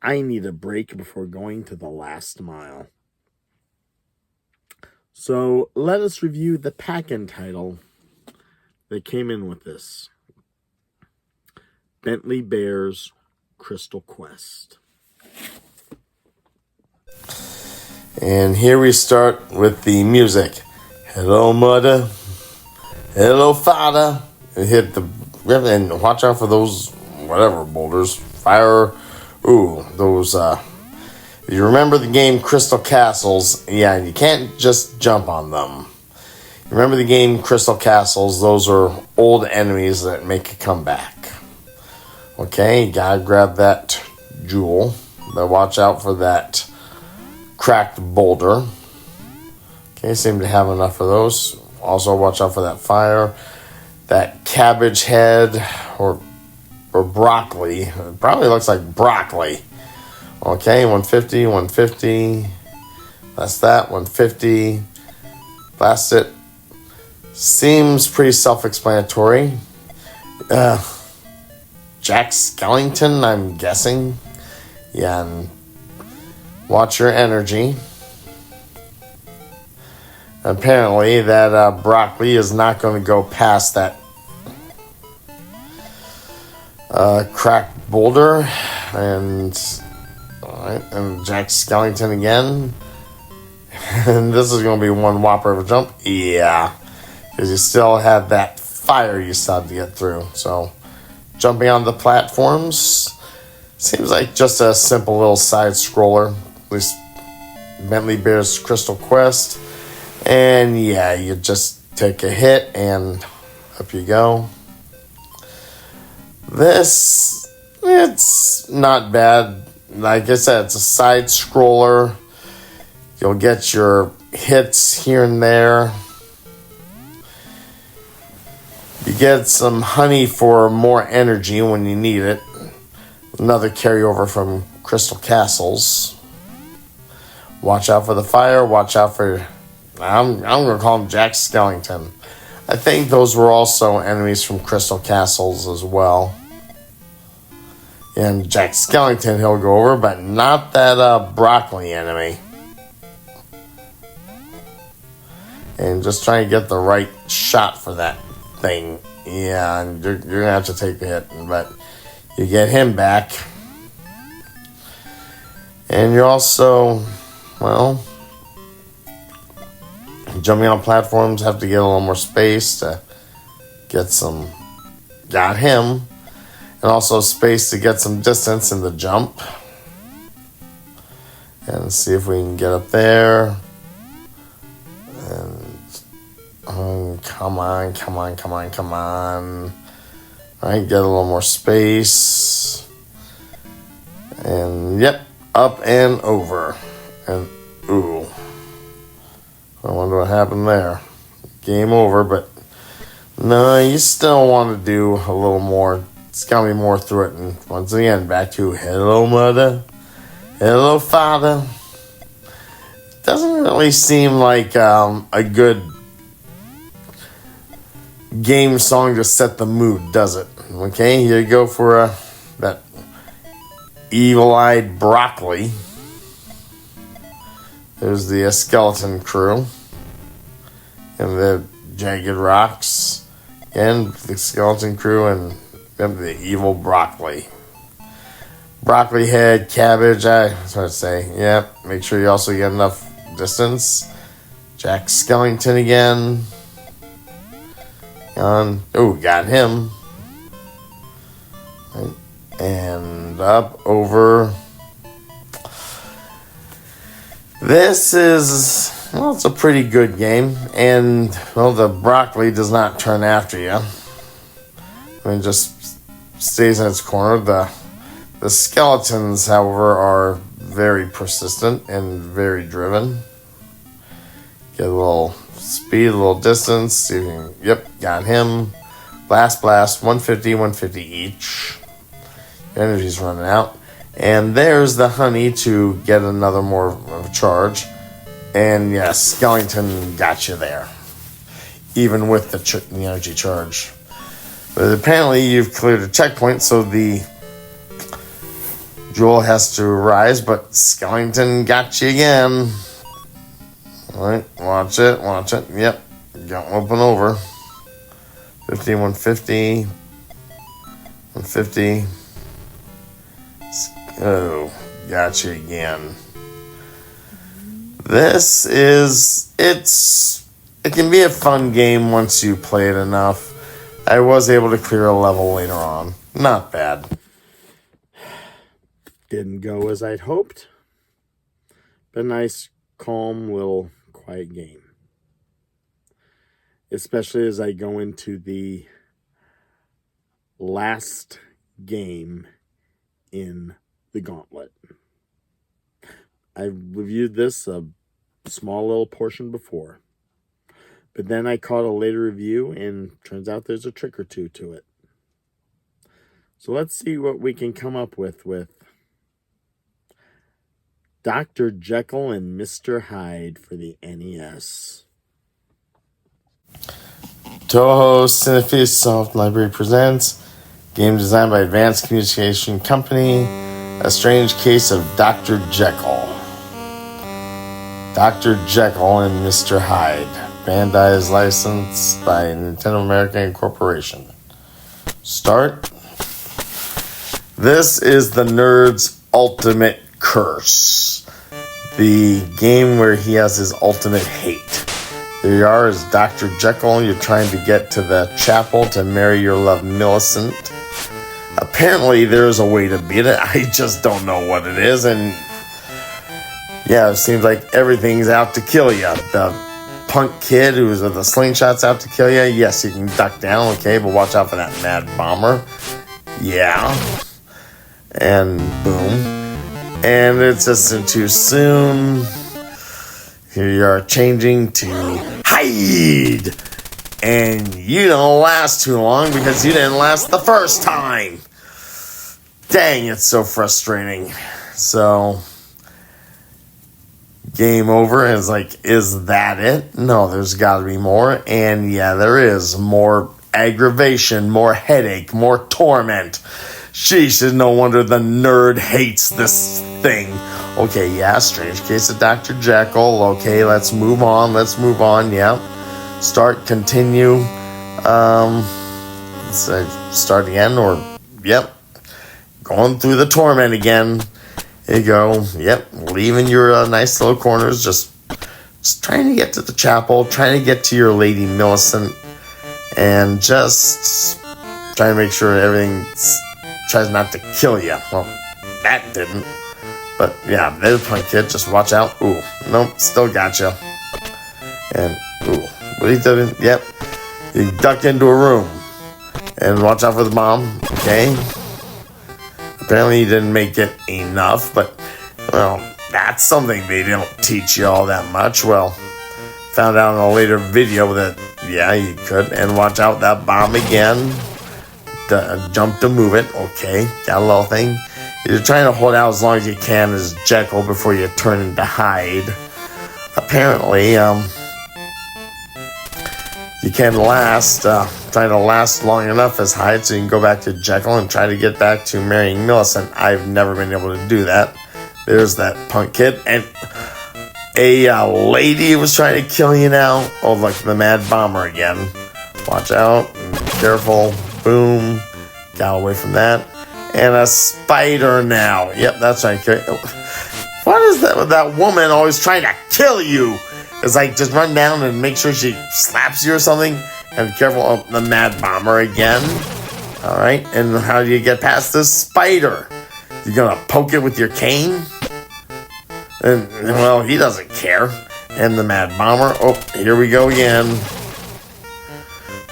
Speaker 2: I need a break before going to the last mile. So let us review the pack-in title that came in with this. Bentley Bears Crystal Quest.
Speaker 1: And here we start with the music. Hello, mother. Hello, father. And hit the river and watch out for those whatever boulders. Fire. Ooh, those. You remember the game Crystal Castles? Yeah, you can't just jump on them. Remember the game Crystal Castles? Those are old enemies that make a comeback. Okay, you gotta grab that jewel. But watch out for that cracked boulder. Okay, seem to have enough of those. Also watch out for that fire. That cabbage head or broccoli. It probably looks like broccoli. Okay, 150, 150. That's that, 150. That's it. Seems pretty self-explanatory. Jack Skellington, I'm guessing. Yeah, and watch your energy. Apparently, that broccoli is not going to go past that cracked boulder. And Jack Skellington again. And this is going to be one whopper of a jump. Yeah. Because you still have that fire you still have to get through. So, jumping on the platforms seems like just a simple little side scroller. At least Bentley Bears Crystal Quest. And yeah, you just take a hit and up you go. This, it's not bad. Like I said, it's a side scroller. You'll get your hits here and there. You get some honey for more energy when you need it. Another carryover from Crystal Castles. Watch out for the fire. Watch out for... I'm going to call him Jack Skellington. I think those were also enemies from Crystal Castles as well. And Jack Skellington he'll go over, but not that broccoli enemy. And just try and get the right shot for that thing. Yeah, and you're going to have to take the hit. But you get him back. And you're also, well, jumping on platforms, have to get a little more space to get some, got him. And also space to get some distance in the jump. And see if we can get up there. And come on. All right, get a little more space. And yep, up and over. And ooh. I wonder what happened there. Game over, but no, you still want to do a little more. It's got to be more through it. And once again, back to hello, mother. Hello, father. Doesn't really seem like a good game song to set the mood, does it? Okay, here you go for that evil-eyed broccoli. There's the skeleton crew. And the jagged rocks. And the skeleton crew and the evil broccoli. Broccoli head, cabbage, I was going to say. Yeah, make sure you also get enough
Speaker 2: distance. Jack Skellington again. Got him. Right. And up over. This is, well, it's a pretty good game. And, well, the broccoli does not turn after you. It just stays in its corner. The skeletons, however, are very persistent and very driven. Get a little speed, a little distance. See if you can, yep, got him. Blast, 150 each. Your energy's running out. And there's the honey to get another more of a charge. And yes, Skellington got you there. Even with the energy charge. But apparently you've cleared a checkpoint, so the jewel has to rise, but Skellington got you again. Alright, watch it. Yep, got open over. 50, 150. 150. Oh, got you again. This is, it can be a fun game once you play it enough. I was able to clear a level later on. Not bad.
Speaker 1: Didn't go as I'd hoped. But a nice, calm, little, quiet game. Especially as I go into the last game in the Gauntlet. I reviewed this a small little portion before. But then I caught a later review, and turns out there's a trick or two to it. So let's see what we can come up with Dr. Jekyll and Mr. Hyde for the NES.
Speaker 2: Toho Cinephile Soft Library presents game designed by Advanced Communication Company, A Strange Case of Dr. Jekyll. Dr. Jekyll and Mr. Hyde. Bandai is licensed by Nintendo America Incorporation. Start. This is the nerd's ultimate curse. The game where he has his ultimate hate. There you are as Dr. Jekyll. You're trying to get to the chapel to marry your love, Millicent. Apparently, there's a way to beat it. I just don't know what it is. And yeah, it seems like everything's out to kill you. The punk kid who's with the slingshots out to kill you. Yes, you can duck down, okay, but watch out for that mad bomber. Yeah. And boom. And it isn't too soon. Here you are changing to Hyde. And you don't last too long because you didn't last the first time. Dang, it's so frustrating. So, game over. And it's like, is that it? No, there's got to be more. And yeah, there is more aggravation, more headache, more torment. Sheesh, it's no wonder the nerd hates this thing. Okay, yeah, Strange Case of Dr. Jekyll. Okay, let's move on. Yeah. Start, continue. Start again, or, yep. Going through the torment again. There you go. Yep, leaving your nice little corners. Just trying to get to the chapel. Trying to get to your Lady Millicent. And just trying to make sure everything tries not to kill you. Well, that didn't. But yeah, there's a punk kid. Just watch out. Ooh, nope, still got you. And ooh, what he did? Yep, he ducked into a room. And watch out for the bomb. Okay. Apparently, he didn't make it enough. But well, that's something they didn't teach you all that much. Well, found out in a later video that yeah, you could. And watch out that bomb again. Jump to move it. Okay, got a little thing. You're trying to hold out as long as you can as Jekyll before you turn into Hyde. Apparently, you can last, try to last long enough as Hyde so you can go back to Jekyll and try to get back to marrying Millicent. I've never been able to do that. There's that punk kid. And a lady was trying to kill you now. Oh, look, the mad bomber again. Watch out. Careful. Boom. Got away from that. And a spider now. Yep, that's right. What is that with that woman always trying to kill you? It's like, just run down and make sure she slaps you or something. And be careful of the Mad Bomber again. All right, and how do you get past this spider? You gonna poke it with your cane? And, well, he doesn't care. And the Mad Bomber, oh, here we go again.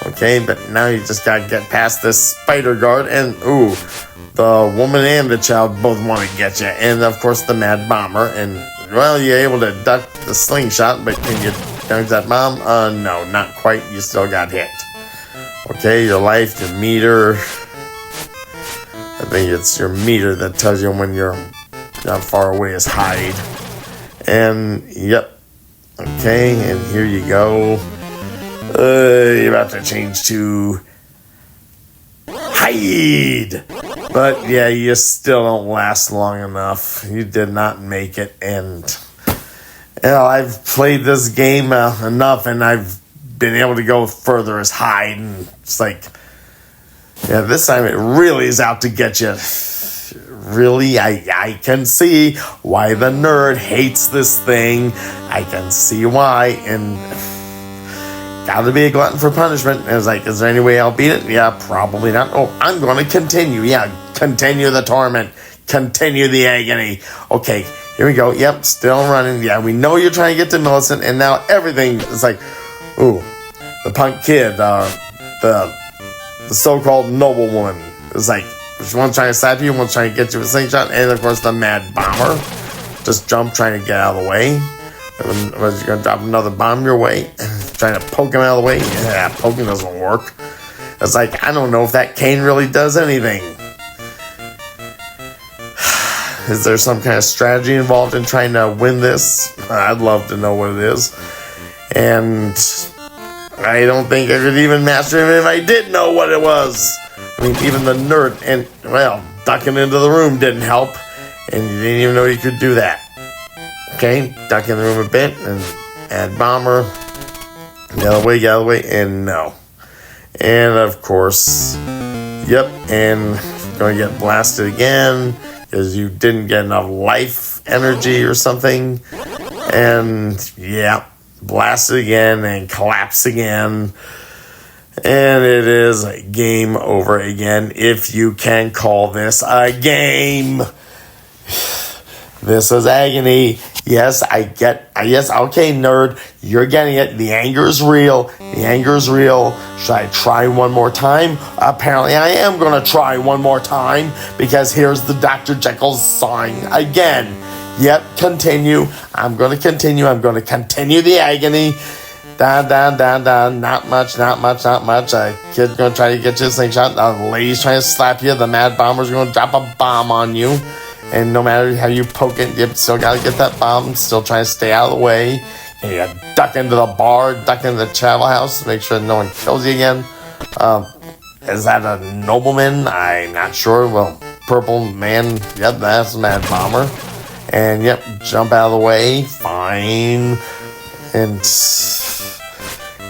Speaker 2: Okay, but now you just gotta get past this spider guard. And, ooh, the woman and the child both want to get you. And, of course, the Mad Bomber. And, well, you're able to duck the slingshot, but can you dodge that bomb? No, not quite. You still got hit. Okay, your life, your meter. I think it's your meter that tells you when you're how far away is hide. And, yep. Okay, and here you go. You're about to change to hide. But, yeah, you still don't last long enough. You did not make it. And, you know, I've played this game enough, and I've been able to go further as hide. And it's like, yeah, this time it really is out to get you. Really, I can see why the nerd hates this thing. I can see why. And gotta be a glutton for punishment. And it's like, is there any way I'll beat it? Yeah, probably not. Oh, I'm going to continue. Yeah, continue the torment. Continue the agony. Okay, here we go. Yep, still running. Yeah, we know you're trying to get to Millicent. And now everything is like, ooh, the punk kid, the so-called noblewoman is like, one's trying to slap you, one's trying to get you with a slingshot, and of course the Mad Bomber just jump trying to get out of the way. Was you gonna drop another bomb your way? Trying to poke him out of the way? Yeah, poking doesn't work. It's like, I don't know if that cane really does anything. Is there some kind of strategy involved in trying to win this? I'd love to know what it is. And I don't think I could even master him if I did know what it was. I mean, even the nerd, and, well, ducking into the room didn't help, and you didn't even know you could do that. Okay, duck in the room a bit, and add bomber, get out of the way, and no. And, of course, yep, and going to get blasted again, because you didn't get enough life energy or something, and, yeah, blasted again, and collapse again. And it is game over again, if you can call this a game. This is agony. Yes, yes, okay, nerd, you're getting it. The anger is real. The anger is real. Should I try one more time? Apparently I am going to try one more time, because here's the Dr. Jekyll's sign again. Yep, continue. I'm going to continue. I'm going to continue the agony. Down, not much. A kid's going to try to get you a slingshot. A lady's trying to slap you. The Mad Bomber's going to drop a bomb on you. And no matter how you poke it, you still got to get that bomb. Still trying to stay out of the way. And you duck into the bar, duck into the travel house. Make sure no one kills you again. Is that a nobleman? I'm not sure. Well, purple man. Yep, that's a Mad Bomber. And yep, jump out of the way. Fine. And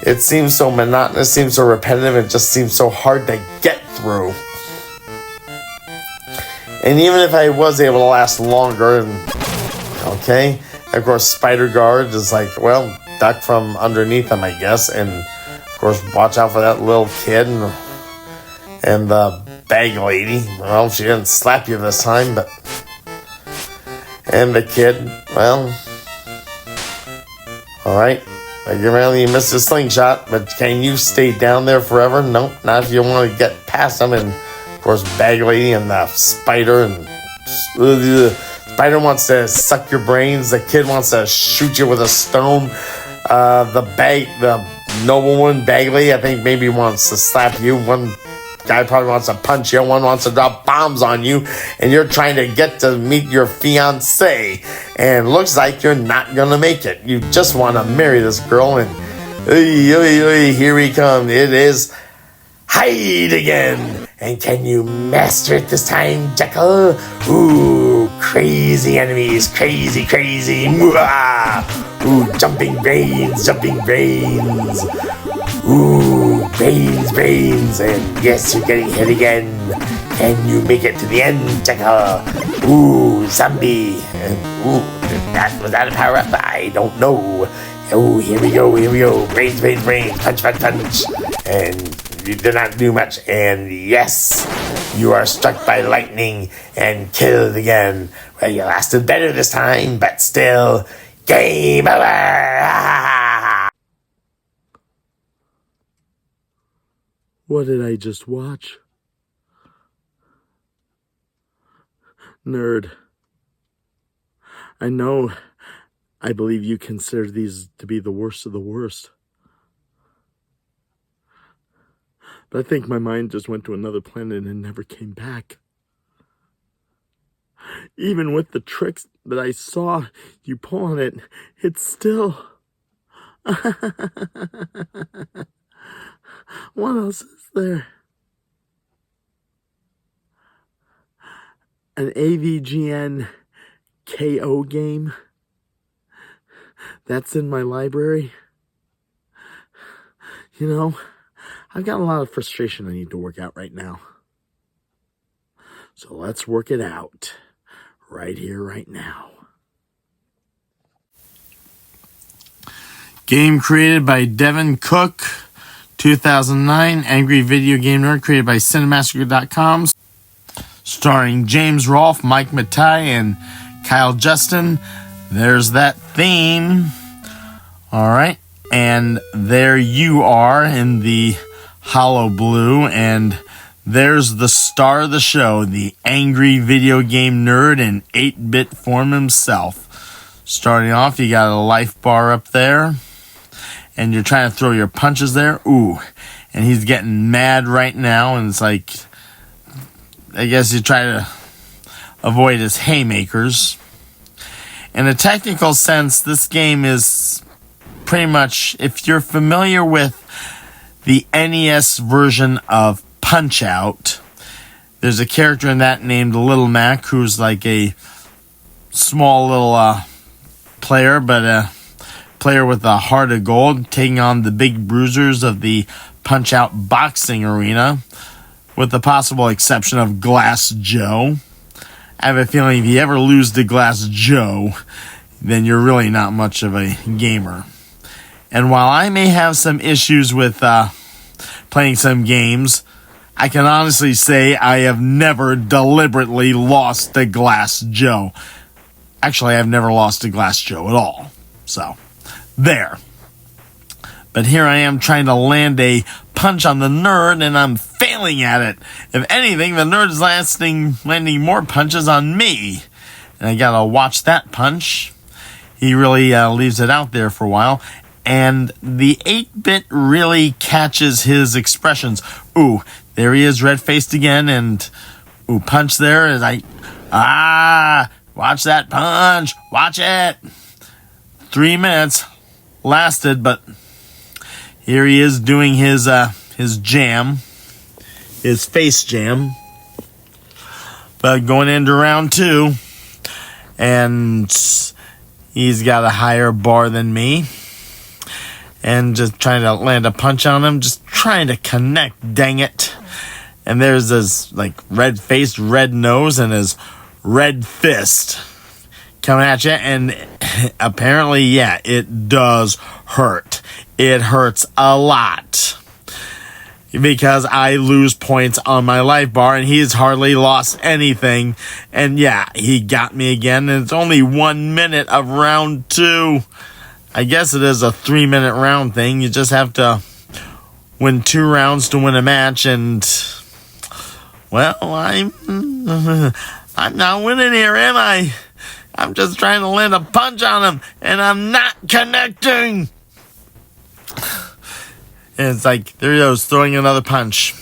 Speaker 2: it seems so monotonous, seems so repetitive, it just seems so hard to get through. And even if I was able to last longer, okay, of course, Spider Guard is like, well, duck from underneath them, I guess, and of course, watch out for that little kid and the bag lady. Well, she didn't slap you this time, but, and the kid, well, all right. You missed a slingshot, but can you stay down there forever? Nope, not if you want to get past them. And, of course, Bag Lady and the Spider. And Spider wants to suck your brains. The kid wants to shoot you with a stone. The nobleman, Bag Lady, I think maybe wants to slap you. One guy probably wants to punch you. One wants to drop bombs on you. And you're trying to get to meet your fiancé. And looks like you're not going to make it. You just want to marry this girl. And here we come. It is hide again. And can you master it this time, Jekyll? Ooh, crazy enemies. Crazy. Mwah! Ooh, jumping brains. Ooh, brains. And yes, you're getting hit again. Can you make it to the end, Jekyll? Ooh, zombie. And ooh,
Speaker 3: Was that a power up? I don't know. Oh, here we go. Brains, punch. And you did not do much. And yes, you are struck by lightning and killed again. Well, you lasted better this time, but still, game over.
Speaker 2: What did I just watch? Nerd. I believe you consider these to be the worst of the worst. But I think my mind just went to another planet and never came back. Even with the tricks that I saw you pull on it, it's still... What else is there? An AVGN KO game? That's in my library? You know, I've got a lot of frustration I need to work out right now. So let's work it out. Right here, right now.
Speaker 1: Game created by Devin Cook, 2009. Angry Video Game Nerd, created by Cinemassacre.com. Starring James Rolfe, Mike Mattei, and Kyle Justin. There's that theme. Alright. And there you are in the hollow blue. And there's the star of the show, the angry video game nerd in 8-bit form himself. Starting off, you got a life bar up there. And you're trying to throw your punches there. Ooh. And he's getting mad right now. And it's like, I guess you try to avoid his haymakers. In a technical sense, this game is pretty much, if you're familiar with the NES version of Punch-Out, there's a character in that named Little Mac who's like a small little player, but a player with a heart of gold, taking on the big bruisers of the Punch-Out boxing arena, with the possible exception of Glass Joe. I have a feeling if you ever lose to Glass Joe, then you're really not much of a gamer. And while I may have some issues with playing some games, I can honestly say I have never deliberately lost to Glass Joe. Actually, I've never lost to Glass Joe at all. So, there. But here I am trying to land a punch on the nerd, and I'm failing at it. If anything, the nerd is landing more punches on me. And I gotta watch that punch. He really leaves it out there for a while. And the 8-bit really catches his expressions. Ooh, there he is, red-faced again, and ooh, punch there. As watch that punch. Watch it. 3 minutes lasted, but here he is doing his jam, his face jam. But going into round 2, and he's got a higher bar than me. And just trying to land a punch on him, just trying to connect, dang it. And there's his, like, red face, red nose, and his red fist coming at you. And apparently, yeah, it does hurt. It hurts a lot. Because I lose points on my life bar, and he's hardly lost anything. And yeah, he got me again, and it's only 1 minute of round 2. I guess it is a 3-minute round thing. You just have to win 2 rounds to win a match, and well, I'm not winning here, am I? I'm just trying to land a punch on him, and I'm not connecting. And it's like, there he goes, throwing another punch.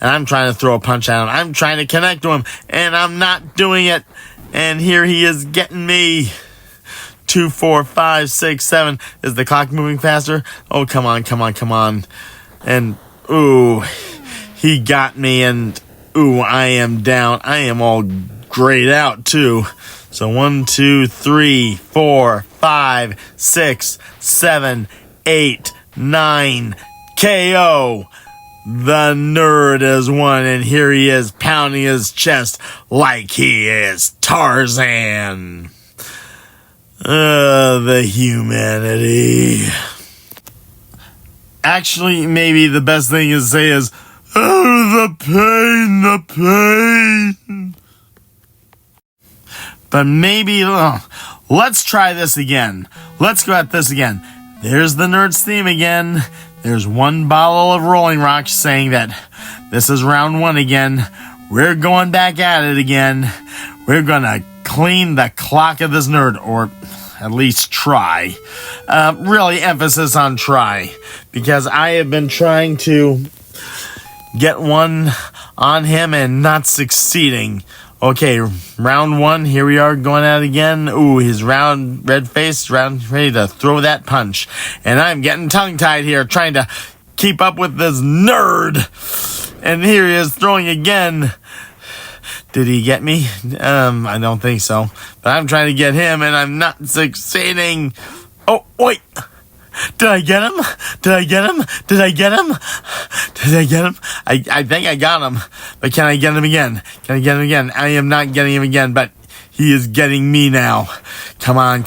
Speaker 1: And I'm trying to throw a punch at him. I'm trying to connect to him, and I'm not doing it. And here he is getting me. 2, 4, 5, 6, 7. Is the clock moving faster? Oh, come on. And, ooh, he got me, and, ooh, I am down. I am all grayed out, too. So 1, 2, 3, 4, 5, 6, 7, 8, 9, KO. The nerd has won, and here he is pounding his chest like he is Tarzan.
Speaker 2: The humanity. Actually, maybe the best thing to say is, oh, the pain. But maybe, let's try this again. Let's go at this again. There's the Nerds theme again. There's one bottle of Rolling Rock saying that this is round 1 again. We're going back at it again. We're gonna clean the clock of this nerd, or at least try. Really emphasis on try, because I have been trying to get one on him and not succeeding. Okay, round 1, here we are going at it again. Ooh, he's round, red-faced, ready to throw that punch. And I'm getting tongue-tied here, trying to keep up with this nerd. And here he is throwing again. Did he get me? I don't think so. But I'm trying to get him, and I'm not succeeding. Oh, wait. Did I get him? I think I got him. But can I get him again? I am not getting him again, but he is getting me now. Come on.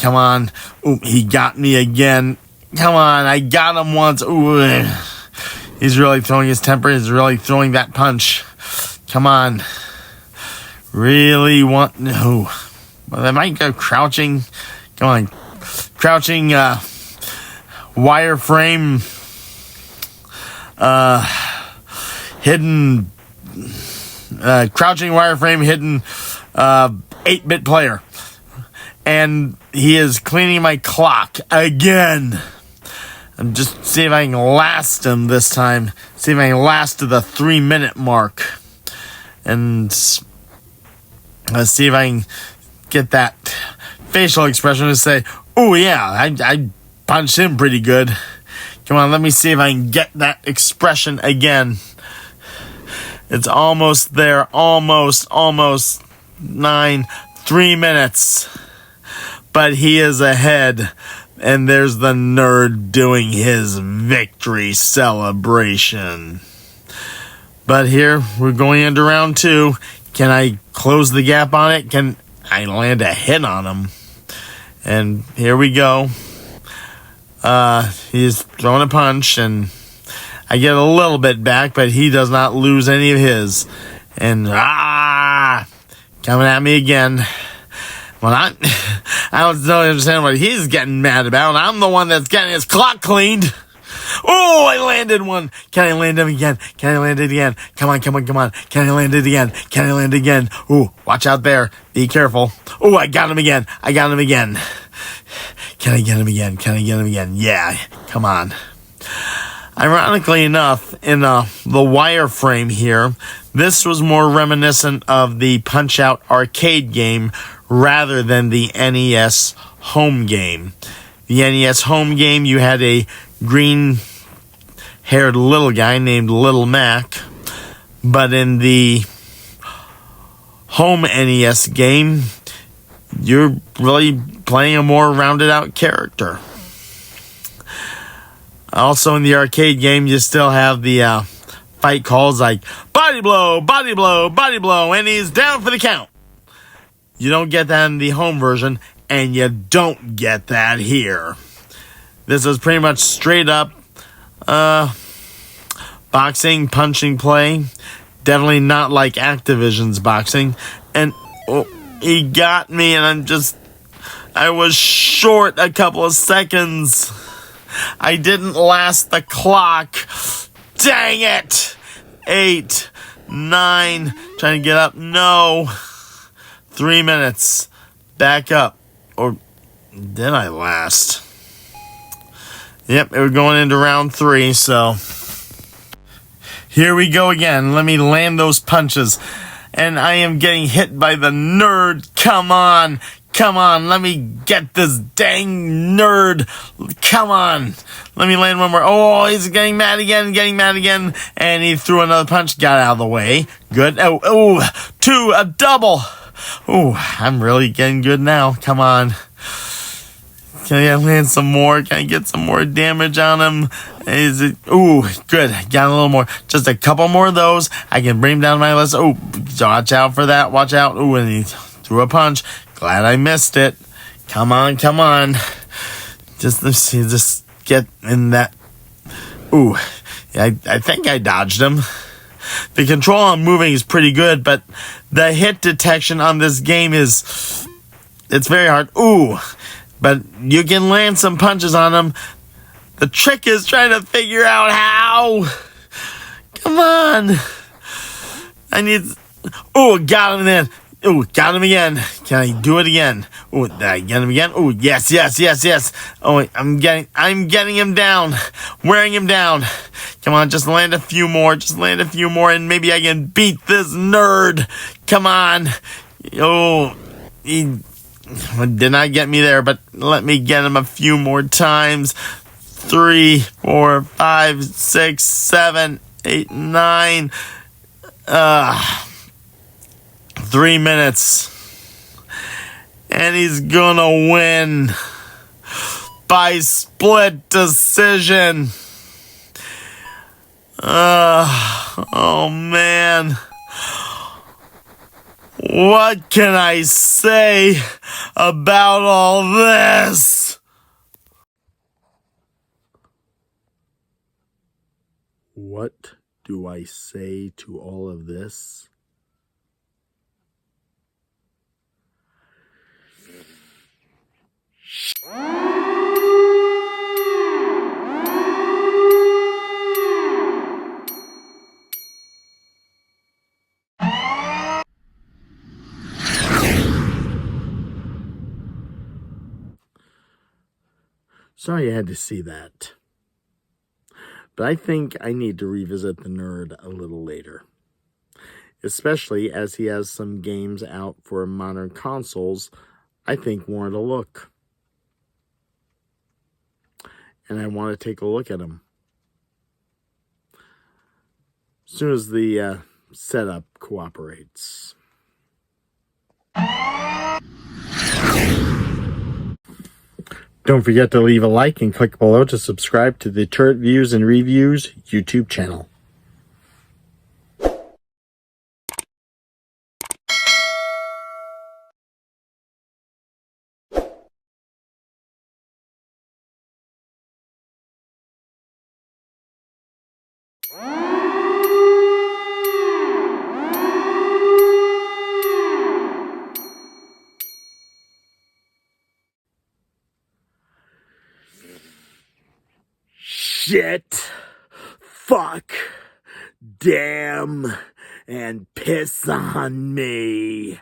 Speaker 2: Ooh, he got me again. Come on, I got him once. Ooh, he's really throwing his temper. He's really throwing that punch. Come on. Really want... No. Well, I might go crouching. Come on. Crouching, wireframe, hidden, crouching wireframe, hidden, 8-bit player. And he is cleaning my clock again. I'm just see if I can last him this time. See if I can last to the 3-minute mark. And let's see if I can get that facial expression to say, oh yeah, I punched him pretty good. Come on, let me see if I can get that expression again. It's almost there. Almost. 3 minutes. But he is ahead. And there's the nerd doing his victory celebration. But here, we're going into round 2. Can I close the gap on it? Can I land a hit on him? And here we go. He's throwing a punch, and I get a little bit back, but he does not lose any of his. And, coming at me again. Well, I don't understand what he's getting mad about. I'm the one that's getting his clock cleaned. Oh, I landed one. Can I land him again? Can I land it again? Come on. Can I land it again? Can I land it again? Ooh, watch out there. Be careful. Oh, I got him again. Can I get him again? Yeah, come on. Ironically enough, in the wireframe here, this was more reminiscent of the Punch-Out arcade game rather than the NES home game. The NES home game, you had a green-haired little guy named Little Mac, but in the home NES game, you're really playing a more rounded-out character. Also, in the arcade game, you still have the fight calls like body blow, and he's down for the count. You don't get that in the home version, and you don't get that here. This is pretty much straight up boxing, punching play. Definitely not like Activision's boxing. And he got me, and I was short a couple of seconds. I didn't last the clock. Dang it! 8, 9, trying to get up. No. 3 minutes. Back up. Or did I last? Yep, we're going into round 3, so here we go again. Let me land those punches. And I am getting hit by the nerd. Come on, let me get this dang nerd. Come on. Let me land one more. Oh, he's getting mad again. And he threw another punch, got out of the way. Good. Oh, 2, a double. Oh, I'm really getting good now. Come on. Can I land some more? Can I get some more damage on him? Is it? Ooh, good. Got a little more. Just a couple more of those. I can bring him down my list. Oh, watch out for that. Watch out. Ooh, and he threw a punch. Glad I missed it. Come on, come on. Just get in that. Ooh, I think I dodged him. The control on moving is pretty good, but the hit detection on this game it's very hard. Ooh, but you can land some punches on him. The trick is trying to figure out how. Come on. Oh, got him then. Oh, got him again. Can I do it again? Oh, did I get him again? Oh, yes. Oh, I'm getting him down. Wearing him down. Come on, just land a few more. And maybe I can beat this nerd. Come on. Oh, he did not get me there, but let me get him a few more times. 3, 4, 5, 6, 7, 8, 9. 3 minutes. And he's gonna win by split decision. Oh man. What can I say about all this? What do I say to all of this? Sorry I had to see that. But I think I need to revisit the nerd a little later. Especially as he has some games out for modern consoles I think warrant a look. And I want to take a look at them. As soon as the setup cooperates. Don't forget to leave a like and click below to subscribe to the Turret Views and Reviews YouTube channel. Shit, fuck, damn, and piss on me.